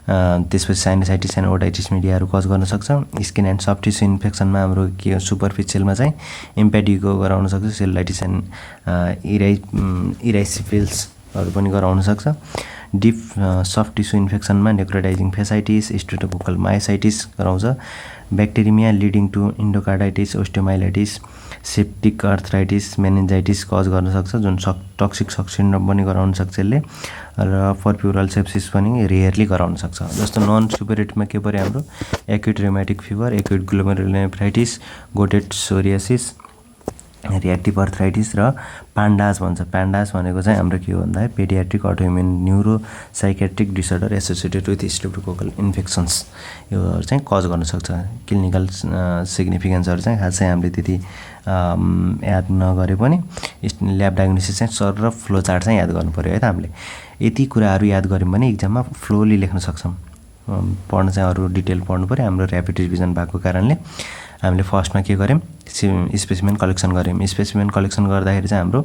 त्यसपछि साइनोसाइटिस एन्ड ओटाइटिस मिडियाहरू कज गर्न सक्छ। स्किन एन्ड सफ्ट टिस्यु इन्फेक्सनमा हाम्रो के सुपरफिसियलमा चाहिँ इम्पेडिगो गराउन सक्छ, सेलुलाइटिस एन्ड इराइसिफिल्सहरू पनि गराउन सक्छ। डिप सफ्ट टिस्यु इन्फेक्सनमा नेक्रोटाइजिङ फेसाइटिस, स्ट्रेप्टोकोकल मायोसाइटिस गराउँछ। Bacteraemia leading to endocarditis, osteomyelitis, septic arthritis, meningitis cause गर्न सक्छ, जुन टक्सिक सक सिन्ड्रोम पनि गराउन सक्छ यसले। र पर्प्युरल सेप्सिस पनि रेयरली गराउन सक्छ। जस्तो नन सुपरेटिभमा के पर्यो हाम्रो acute rheumatic fever, acute glomerulonephritis, guttate psoriasis, reactive arthritis र पान्डास भन्छ। पान्डास भनेको चाहिँ हाम्रो के हो भन्दा paediatric autoimmune neuro psychiatric disorder associated with streptococcal infections, योहरू चाहिँ कज गर्न सक्छ। क्लिनिकल सिग्निफिकेन्सहरू चाहिँ खासै हामीले त्यति याद नगरे पनि ल्याब डायग्नोसिस चाहिँ सर र फ्लो चार्ट चाहिँ याद गर्नु पऱ्यो है त। हामीले यति कुराहरू याद गऱ्यौँ भने इक्जाममा फ्लोली लेख्न सक्छौँ। पढ्न चाहिँ अरू डिटेल पढ्नु पऱ्यो। हाम्रो ऱ्यापिड रिभिजन भएको कारणले हामीले फर्स्टमा के गऱ्यौँ स्पेसिमेन कलेक्सन गऱ्यौँ। स्पेसिमेन कलेक्सन गर्दाखेरि चाहिँ हाम्रो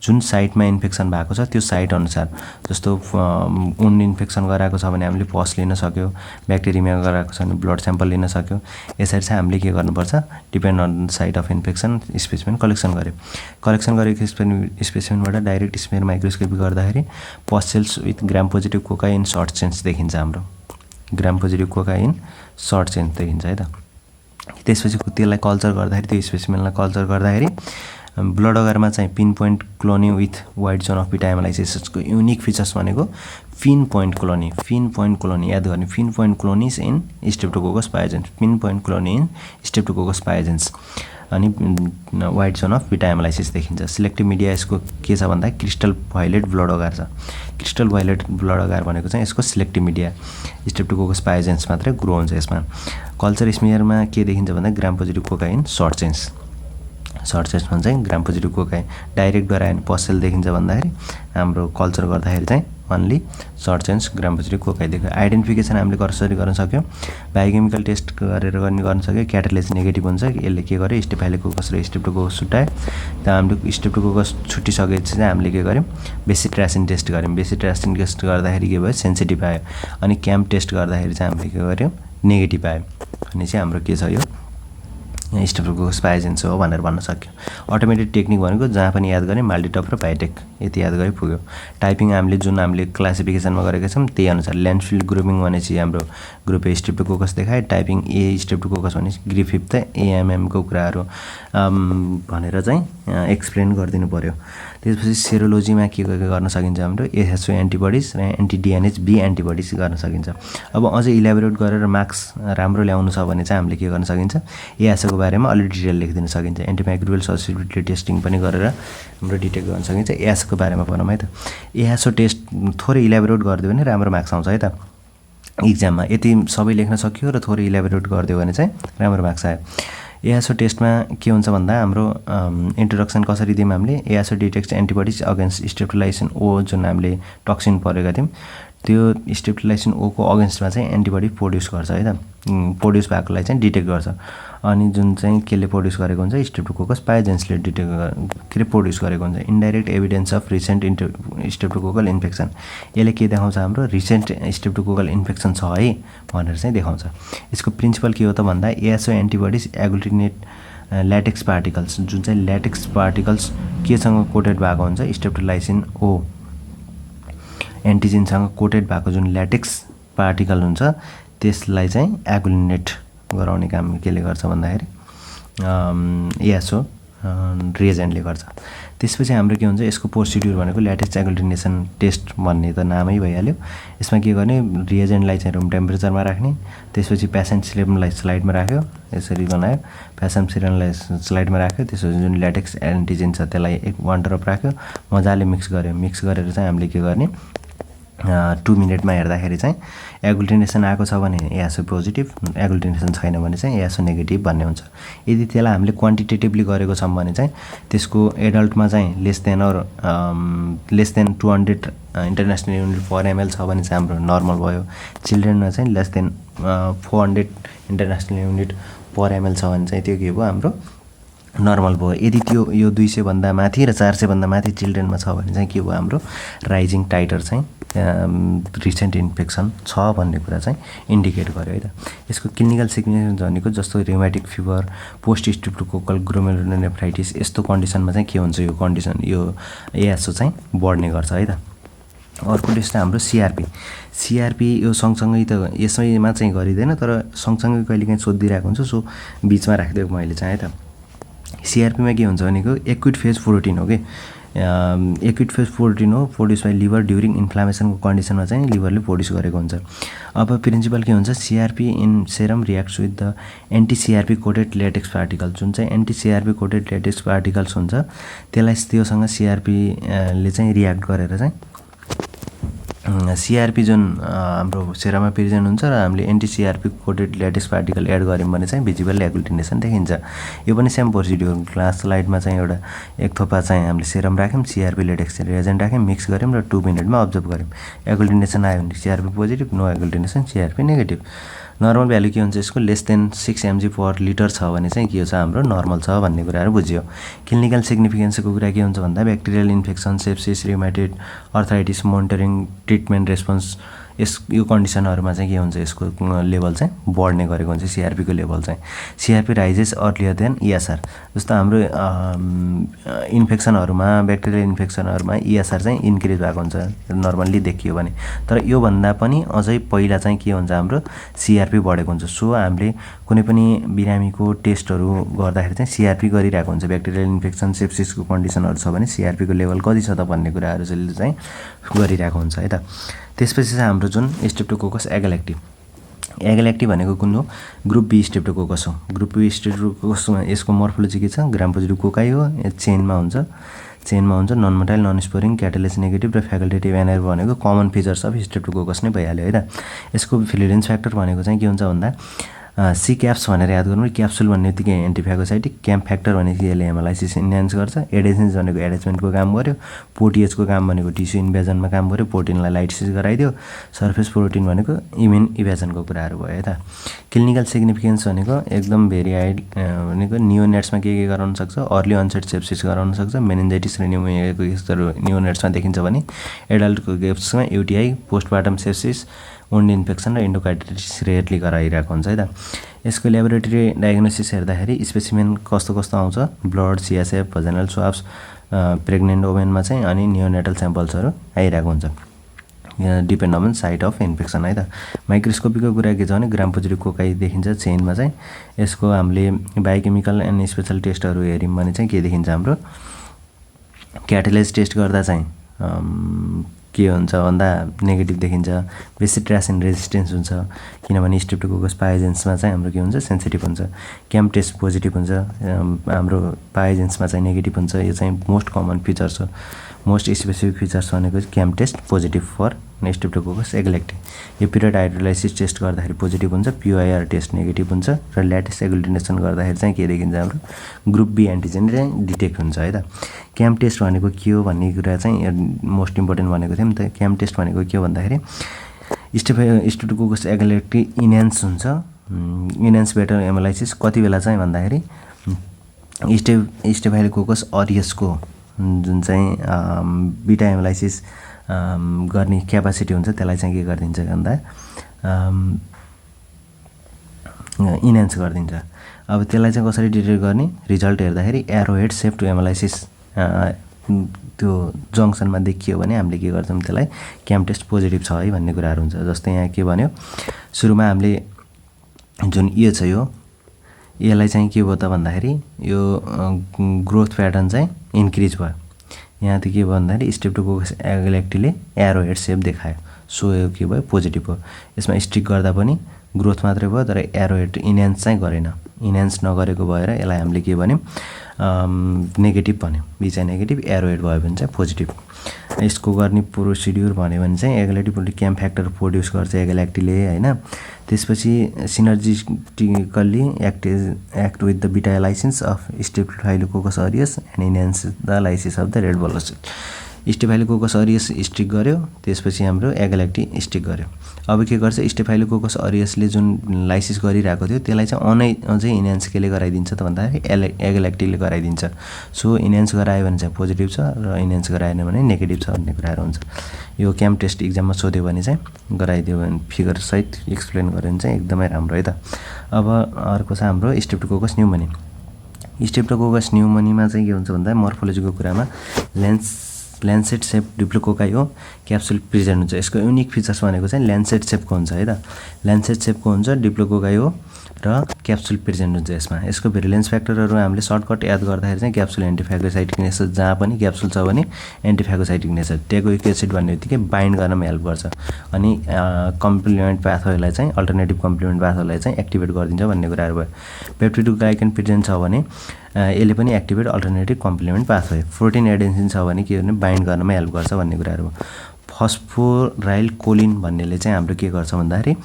जुन साइटमा इन्फेक्सन भएको छ त्यो साइट अनुसार, जस्तो वुन्ड इन्फेक्सन गराएको छ भने हामीले पस लिन सक्यो, ब्याक्टेरिमिया गराएको छ भने ब्लड स्याम्पल लिन सक्यो। यसरी चाहिँ हामीले के गर्नुपर्छ depend on site of infection specimen collection गऱ्यौँ। कलेक्सन गरेको स्पेसिमेनबाट डाइरेक्ट स्मेयर माइक्रोस्कोपी गर्दाखेरि pus cells with gram positive cocci in short chains देखिन्छ। हाम्रो gram positive cocci in short chains देखिन्छ है त। त्यसपछि त्यसलाई कल्चर गर्दाखेरि त्यो स्पेसिमेनलाई कल्चर गर्दाखेरि ब्लड अगरमा चाहिँ pin point colony with wide zone of beta एमाइलाइसिसको युनिक फिचर्स भनेको पिन पोइन्ट क्लोनी याद गर्ने, pin point colonies in streptococcus pyogenes, pin point colony in streptococcus pyogenes, अनि वाइड जोन अफ बिटा एमाइलाइसिस देखिन्छ। सिलेक्टिभ मिडिया यसको के छ भन्दा क्रिस्टल भायोलेट ब्लड अगार छ। क्रिस्टल भायोलेट ब्लड अगार भनेको चाहिँ यसको सिलेक्टिभ मिडिया स्ट्रेप्टोकोकस पायोजेन्स मात्रै ग्रो हुन्छ यसमा। कल्चर स्मियरमा के देखिन्छ भन्दा ग्राम पोजिटिभ कोकाइन सर्ट चेन्जमा चाहिँ ग्राम पोजिटिभ कोकाइन डाइरेक्ट गरायो भने पसल देखिन्छ भन्दाखेरि हाम्रो कल्चर गर्दाखेरि चाहिँ अन्ली सर्ट चेन्ज ग्राम पोजिटिभ कोकाइन देख्यो। आइडेन्टिफिकेसन हामीले कसरी गर्न सक्यो, बायोकेमिकल टेस्ट गरेर गर्न सक्यो। क्याटालेज नेगेटिभ हुन्छ, यसले के गर्यो स्टेफाइलोकोकस र स्ट्रेप्टोकोकस छुट्यायो। त्यहाँ हामीले स्ट्रेप्टोकोकस छुट्टिसकेपछि चाहिँ हामीले के गर्यौँ बेसिट्रासिन टेस्ट गऱ्यौँ। बेसिट्रासिन टेस्ट गर्दाखेरि के भयो सेन्सिटिभ आयो, अनि क्याम्प टेस्ट गर्दाखेरि चाहिँ हामीले के गर्यौँ नेगेटिभ आयो। अनि चाहिँ हाम्रो के छ यो स्ट्रेप्टोकोकस पायोजेन्स हो भनेर भन्न सक्यो। अटोमेटेड टेक्निक भनेको जहाँ पनि याद गर्ने माल्टिटप र पाइटेक, यति याद गरे पुग्यो। टाइपिङ हामीले क्लासिफिकेसनमा गरेका छौँ त्यही अनुसार। ल्यान्डफिल्ड ग्रुपिङ भनेपछि हाम्रो ग्रुप ए स्ट्रेप्टोकोकस देखायो, टाइपिङ ए स्ट्रेप्टोकोकस भनेपछि ग्रुप फिफ्थ एएमएमको कुराहरू भनेर चाहिँ एक्सप्लेन गरिदिनु पऱ्यो। त्यसपछि सेरोलोजीमा के गर्न सकिन्छ हाम्रो एसओ एन्टिबडिज र एन्टिडिएनएच बी एन्टिबडिज गर्न सकिन्छ। अब अझै इलाबोरेट गरेर मार्क्स राम्रो ल्याउनु छ भने चाहिँ हामीले के गर्न सकिन्छ एएसओको बारेमा अलि डिटेल लेखिदिन सकिन्छ। एन्टिमाइक्रोबियल ससेप्टिबिलिटी टेस्टिङ पनि गरेर हाम्रो डिटेक्ट गर्न सकिन्छ। एएसओको बारेमा भनौँ है त। एएसओ टेस्ट थोरै इलाबोरेट गरिदियो भने राम्रो मार्क्स आउँछ है त इक्जाममा। यति सबै लेख्न सक्यो र थोरै इलाबोरेट गरिदियो भने चाहिँ राम्रो मार्क्स आयो। एएसओ टेस्टमा के हुन्छ भन्दा हाम्रो इन्ट्रोडक्सन कसरी दियौँ हामीले ASO detects antibodies against streptolysin ओ जुन हामीले टक्सिन परेका थियौँ त्यो स्ट्रेप्टोलाइसिन ओको अगेन्स्टमा चाहिँ एन्टिबडी प्रोड्युस गर्छ है त। प्रोड्युस भएकोलाई चाहिँ डिटेक्ट गर्छ। अनि जुन चाहिँ केले प्रोड्युस गरेको हुन्छ स्ट्रेप्टोकोकस पायोजेन्सले प्रोड्युस गरेको हुन्छ। Indirect evidence of recent streptococcal infection, यसले के देखाउँछ हाम्रो रिसेन्ट स्ट्रेप्टोकोकल इन्फेक्सन छ है भनेर चाहिँ देखाउँछ। यसको प्रिन्सिपल के हो त भन्दा एएसओ एन्टिबडिज एग्लुटिनेट ल्याटेक्स पार्टिकल्स, जुन चाहिँ ल्याटेक्स पार्टिकल्स केसँग कोटेड भएको हुन्छ स्ट्रेप्टोलाइसिन ओ एन्टिजेनसँग कोटेड भएको जुन ल्याटेक्स पार्टिकल हुन्छ त्यसलाई चाहिँ एग्लुटिनेट गराउने काम केले गर्छ भन्दाखेरि एएसओ रिएजेन्टले गर्छ। त्यसपछि हाम्रो के हुन्छ यसको प्रोसिड्युर भनेको ल्याटेक्स एग्लुटिनेसन टेस्ट भन्ने त नामै भइहाल्यो। यसमा के गर्ने रिएजेन्टलाई चाहिँ रुम टेम्परेचरमा राख्ने, त्यसपछि पेसेन्ट सिरमलाई स्लाइडमा राख्यो, यसरी बनायो, पेसेन्ट सिरमलाई स्लाइडमा राख्यो, त्यसपछि जुन ल्याटेक्स एन्टिजेन छ त्यसलाई 1 ड्रप राख्यो, मजाले मिक्स गर्यो। मिक्स गरेर चाहिँ हामीले के गर्ने 2 मिनटमा हेर्दाखेरि चाहिँ एग्लुटिनेसन आएको छ भने एएसओ पोजिटिभ, एग्लुटिनेसन छैन भने चाहिँ एएसओ नेगेटिभ भन्ने हुन्छ। यदि त्यसलाई हामीले क्वान्टिटेटिभली गरेको छौँ भने चाहिँ त्यसको एडल्टमा चाहिँ लेस देन 200 इन्टरनेसनल युनिट पर एमएल छ भने चाहिँ हाम्रो नर्मल भयो। चिल्ड्रेनमा चाहिँ लेस देन 400 इन्टरनेसनल युनिट पर एमएल छ भने चाहिँ त्यो के भयो हाम्रो नर्मल भयो। यदि त्यो यो 200 भन्दा माथि र 400 भन्दा माथि चिल्ड्रेनमा छ भने चाहिँ के भयो हाम्रो राइजिङ टाइटर चाहिँ रिसेन्ट इन्फेक्सन छ भन्ने कुरा चाहिँ इन्डिकेट गर्यो है त। यसको क्लिनिकल सिग्निफिकेन्स भनेको जस्तो रिउमेटिक फिभर, पोस्ट स्ट्रेप्टोकोकल ग्लोमेरुलोनेफ्राइटिस यस्तो कन्डिसनमा चाहिँ के हुन्छ यो कन्डिसन यो एएसओ चाहिँ बढ्ने गर्छ है त। अर्को टेस्ट हाम्रो सिआरपी यो सँगसँगै त यसैमा चाहिँ गरिँदैन तर सँगसँगै कहिलेकाहीँ सोधिदिरहेको हुन्छ, सो बिचमा राखिदिएको मैले चाहिँ है त। सिआरपीमा के हुन्छ भनेको एक्युट फेज प्रोटिन हो कि एक्युट फेज प्रोटिन हो, प्रोड्युस बाई लिभर ड्युरिङ इन्फ्लामेसनको कन्डिसनमा चाहिँ लिभरले प्रोड्युस गरेको हुन्छ। अब प्रिन्सिपल के हुन्छ CRP in serum reacts with the anti CRP coated latex particles, जुन चाहिँ anti CRP coated latex particles हुन्छ त्यसलाई त्योसँग सिआरपीले चाहिँ रियाक्ट गरेर चाहिँ सिआरपी जुन हाम्रो सेरामा प्रेजेन्ट हुन्छ र हामीले anti CRP coated latex particle add गऱ्यौँ भने चाहिँ भिजिबल एग्लुटिनेसन देखिन्छ। यो पनि सेम प्रोसिड्युर, ग्लास स्लाइडमा चाहिँ एउटा 1 थोपा चाहिँ हामीले सेरम राख्यौँ, सिआरपी लेटेक्स रिएजेन्ट राख्यौँ, मिक्स गऱ्यौँ र 2 मिनटमा अब्जर्भ गऱ्यौँ। एग्लुटिनेसन आयो भने CRP positive, no agglutination CRP negative. Normal value के हुन्छ यसको less than 6 mg per litre छ भने चाहिँ के छ हाम्रो नर्मल छ भन्ने कुराहरू बुझ्यो। क्लिनिकल सिग्निफिकेन्सको कुरा के हुन्छ भन्दा bacterial infection, sepsis, rheumatoid arthritis, monitoring, treatment response यो कन्डिसनहरूमा चाहिँ के हुन्छ यसको लेभल चाहिँ बढ्ने गरेको हुन्छ। सिआरपीको लेभल चाहिँ सिआरपी राइजेस अर्लियर देन इएसआर, जस्तो हाम्रो इन्फेक्सनहरूमा ब्याक्टेरियल इन्फेक्सनहरूमा इएसआर चाहिँ इन्क्रिज भएको हुन्छ नर्मल्ली देखियो भने, तर योभन्दा पनि अझै पहिला चाहिँ के हुन्छ हाम्रो सिआरपी बढेको हुन्छ। सो हामीले कुनै पनि बिरामीको टेस्टहरू गर्दाखेरि चाहिँ सिआरपी गरिरहेको हुन्छ। ब्याक्टेरियल इन्फेक्सन, सेप्सिसको कन्डिसनहरू छ भने सिआरपीको लेभल कति छ त भन्ने कुराहरू चाहिँ गरिरहेको हुन्छ है त। त्यसपछि चाहिँ हाम्रो जुन स्ट्रेप्टोकोकस एगलेक्टिभ भनेको कुन हो ग्रुप बी स्ट्रेप्टोकोकस हो। ग्रुप बी स्ट्रेप्टोकोकसमा यसको मोर्फोलोजी के छ ग्राम पोजिटिभ कोकाई हो, चेनमा हुन्छ नन मोटाइल नन स्पोरिङ क्याटालिस नेगेटिभ र फ्याकल्टेटिभ एनआर भनेको कमन फिचर्स अफ स्ट्रेप्टोकोकस नै भइहाल्यो है त। यसको फ्लोरेन्स फ्याक्टर भनेको चाहिँ के हुन्छ भन्दा सी क्याप्स भनेर याद गर्नु, क्याप्सुल भन्ने बित्तिकै एन्टिफागोसाइटिक, क्याम्प फ्याक्टर भनेको यसले हेमोलाइसिस इन्हान्स गर्छ, एडेसेन्स भनेको एट्याचमेन्टको काम गर्यो, पोटिएचको काम भनेको टिस्यु इन्भेजनमा काम गर्यो, प्रोटिनलाई लाइटिसिस गराइदियो, सर्फेस प्रोटिन भनेको इम्युन इभेजनको कुराहरू भयो है त। क्लिनिकल सिग्निफिकेन्स भनेको एकदम भेरी हाई भनेको नियोनेट्समा के गराउन सक्छ अर्ली अनसेट सेप्सिस गराउन सक्छ, मेनिन्जाइटिस र न्युमोनियाको केसहरू नियोनेट्समा देखिन्छ भने एडल्टको केसमा UTI, postmortem sepsis, wound infection र इन्डोकार्डिटिस रेयरली गराइरहेको हुन्छ है त। यसको ल्याबोरेटरी डायग्नोसिस हेर्दाखेरि स्पेसिमेन कस्तो आउँछ blood, CSF, vaginal swabs, pregnant वुमेनमा चाहिँ अनि नियोनेटल स्याम्पल्सहरू आइरहेको हुन्छ depend on site of infection है त। माइक्रोस्कोपीको कुरा के छ भने ग्राम पोजिटिभ कोकाई देखिन्छ चेनमा चाहिँ। यसको हामीले बायोकेमिकल एन्ड स्पेसल टेस्टहरू हेऱ्यौँ भने चाहिँ के देखिन्छ हाम्रो क्याटालाइज टेस्ट गर्दा चाहिँ के हुन्छ भन्दा नेगेटिभ देखिन्छ, बेसी ट्रासिन रेजिस्टेन्स हुन्छ किनभने स्ट्रेप्टोकोकस पायोजेन्समा चाहिँ हाम्रो के हुन्छ सेन्सिटिभ हुन्छ, क्याम्प टेस्ट पोजिटिभ हुन्छ, हाम्रो पायोजेन्समा चाहिँ नेगेटिभ हुन्छ। यो चाहिँ मोस्ट कमन फिचर्स हो। मोस्ट स्पेसिफिक फिचर्स भनेको CAMP test positive for streptococcus agalactiae. यो पिरियड हाइड्रोलाइसिस टेस्ट गर्दाखेरि पोजिटिभ हुन्छ, पिओआइआर टेस्ट नेगेटिभ हुन्छ र ल्याटेक्स एग्लुटिनेसन गर्दाखेरि चाहिँ के देखिन्छ हाम्रो ग्रुप बी एन्टिजेन चाहिँ डिटेक्ट हुन्छ है त। क्याम्प टेस्ट भनेको के हो भन्ने कुरा चाहिँ मोस्ट इम्पोर्टेन्ट भनेको थियौँ नि त। क्याम्प टेस्ट भनेको के हो भन्दाखेरि स्ट्रेप्टोकोकस एगलेक्टिभ इन्हान्स हुन्छ, इन्हान्स बेटर एमोलाइसिस कति बेला चाहिँ भन्दाखेरि स्टेफाइलोकोकस अरियसको जुन चाहिँ बिटा एमोलाइसिस गर्ने क्यापासिटी हुन्छ त्यसलाई चाहिँ के गरिदिन्छ भन्दा इन्हान्स गरिदिन्छ। अब त्यसलाई चाहिँ कसरी डिटेक्ट गर्ने रिजल्ट हेर्दाखेरि एरोहेड सेफ टु एमोलाइसिस त्यो जङ्सनमा देखियो भने हामीले के गर्छौँ त्यसलाई क्याम्प टेस्ट पोजिटिभ छ है भन्ने कुराहरू हुन्छ। जस्तै यहाँ के भन्यो सुरुमा हामीले जुन यो छ यो यसलाई चाहिँ के भयो त भन्दाखेरि यो ग्रोथ प्याटर्न चाहिँ इन्क्रिज भयो। यहाँ त के भयो भन्दाखेरि स्ट्रेप्टोकोकस एगालेक्टीले एरो हेड सेप देखायो, सो यो के भयो पोजिटिभ हो। यसमा स्टिक गर्दा पनि ग्रोथ मात्रै भयो तर एरो हेड इन्हान्स चाहिँ गरेन। इन्हान्स नगरेको भएर यसलाई हामीले के भन्यौँ नेगेटिभ भन्यौँ। बी चाहिँ नेगेटिभ, एरो हेड भयो भने चाहिँ पोजिटिभ। यसको गर्ने प्रोसिड्युर भन्यो भने चाहिँ एगालेक्टी क्याम फ्याक्टर प्रोड्युस गर्छ एगालेक्टीले हैन। त्यसपछि synergistically act with the beta lysin of staphylococcus aureus and enhance the lysis of the red blood cell. Staphylococcus aureus stick गर्यो, त्यसपछि हाम्रो एगालेक्टी स्टिक गर्यो। अब के गर्छ स्टेफाइलोकोकस अरियसले जुन लाइसिस गरिरहेको थियो त्यसलाई चाहिँ अझै इन्हान्स केले गराइदिन्छ त भन्दाखेरि एगालेक्टीले गराइदिन्छ। सो इन्हान्स गरायो भने चाहिँ पोजिटिभ छ र इन्हान्स गराएन भने नेगेटिभ छ भन्ने कुराहरू हुन्छ। यो क्याम्प टेस्ट इक्जाममा सोध्यो भने चाहिँ गराइदियो भने फिगर सहित एक्सप्लेन गर्यो भने चाहिँ एकदमै राम्रो है त। अब अर्को छ हाम्रो स्ट्रेप्टोकोकस न्युमोनिया। स्ट्रेप्टोकोकस न्युमोनियामा चाहिँ के हुन्छ भन्दा मोर्फोलोजीको कुरामा ल्यान्सेट सेप डिप्लोकोकाई हो, क्याप्सुल प्रेजेन्ट हुन्छ। यसको युनिक फिचर्स भनेको चाहिँ ल्यान्सेट सेपको हुन्छ है त। ल्यान्सेट सेपको हुन्छ, डिप्लोकोकाई हो र क्याप्सुल प्रेजेन्ट हुन्छ यसमा। यसको भिरुलेन्स फ्याक्टरहरू हामीले सर्टकट याद गर्दाखेरि चाहिँ क्याप्सुल एन्टिफागोसाइटिक नेचर, जहाँ पनि क्याप्सुल छ भने एन्टिफागोसाइटिक नेचर। टेगोइक एसिड भन्ने बित्तिकै बाइन्ड गर्नमा हेल्प गर्छ अनि कम्प्लिमेन्ट पाथवेलाई चाहिँ अल्टरनेटिभ कम्प्लिमेन्ट पाथवेलाई चाहिँ एक्टिभेट गरिदिन्छ भन्ने कुराहरू भयो। पेप्टिडोग्लाइकन प्रेजेन्ट छ भने यसले पनि activate alternative complement pathway. Protein adhesin छ भने के भने बाइन्ड गर्नमा हेल्प गर्छ भन्ने कुराहरू भयो। फस्फोराइल कोलिन भन्नेले चाहिँ हाम्रो के गर्छ भन्दाखेरि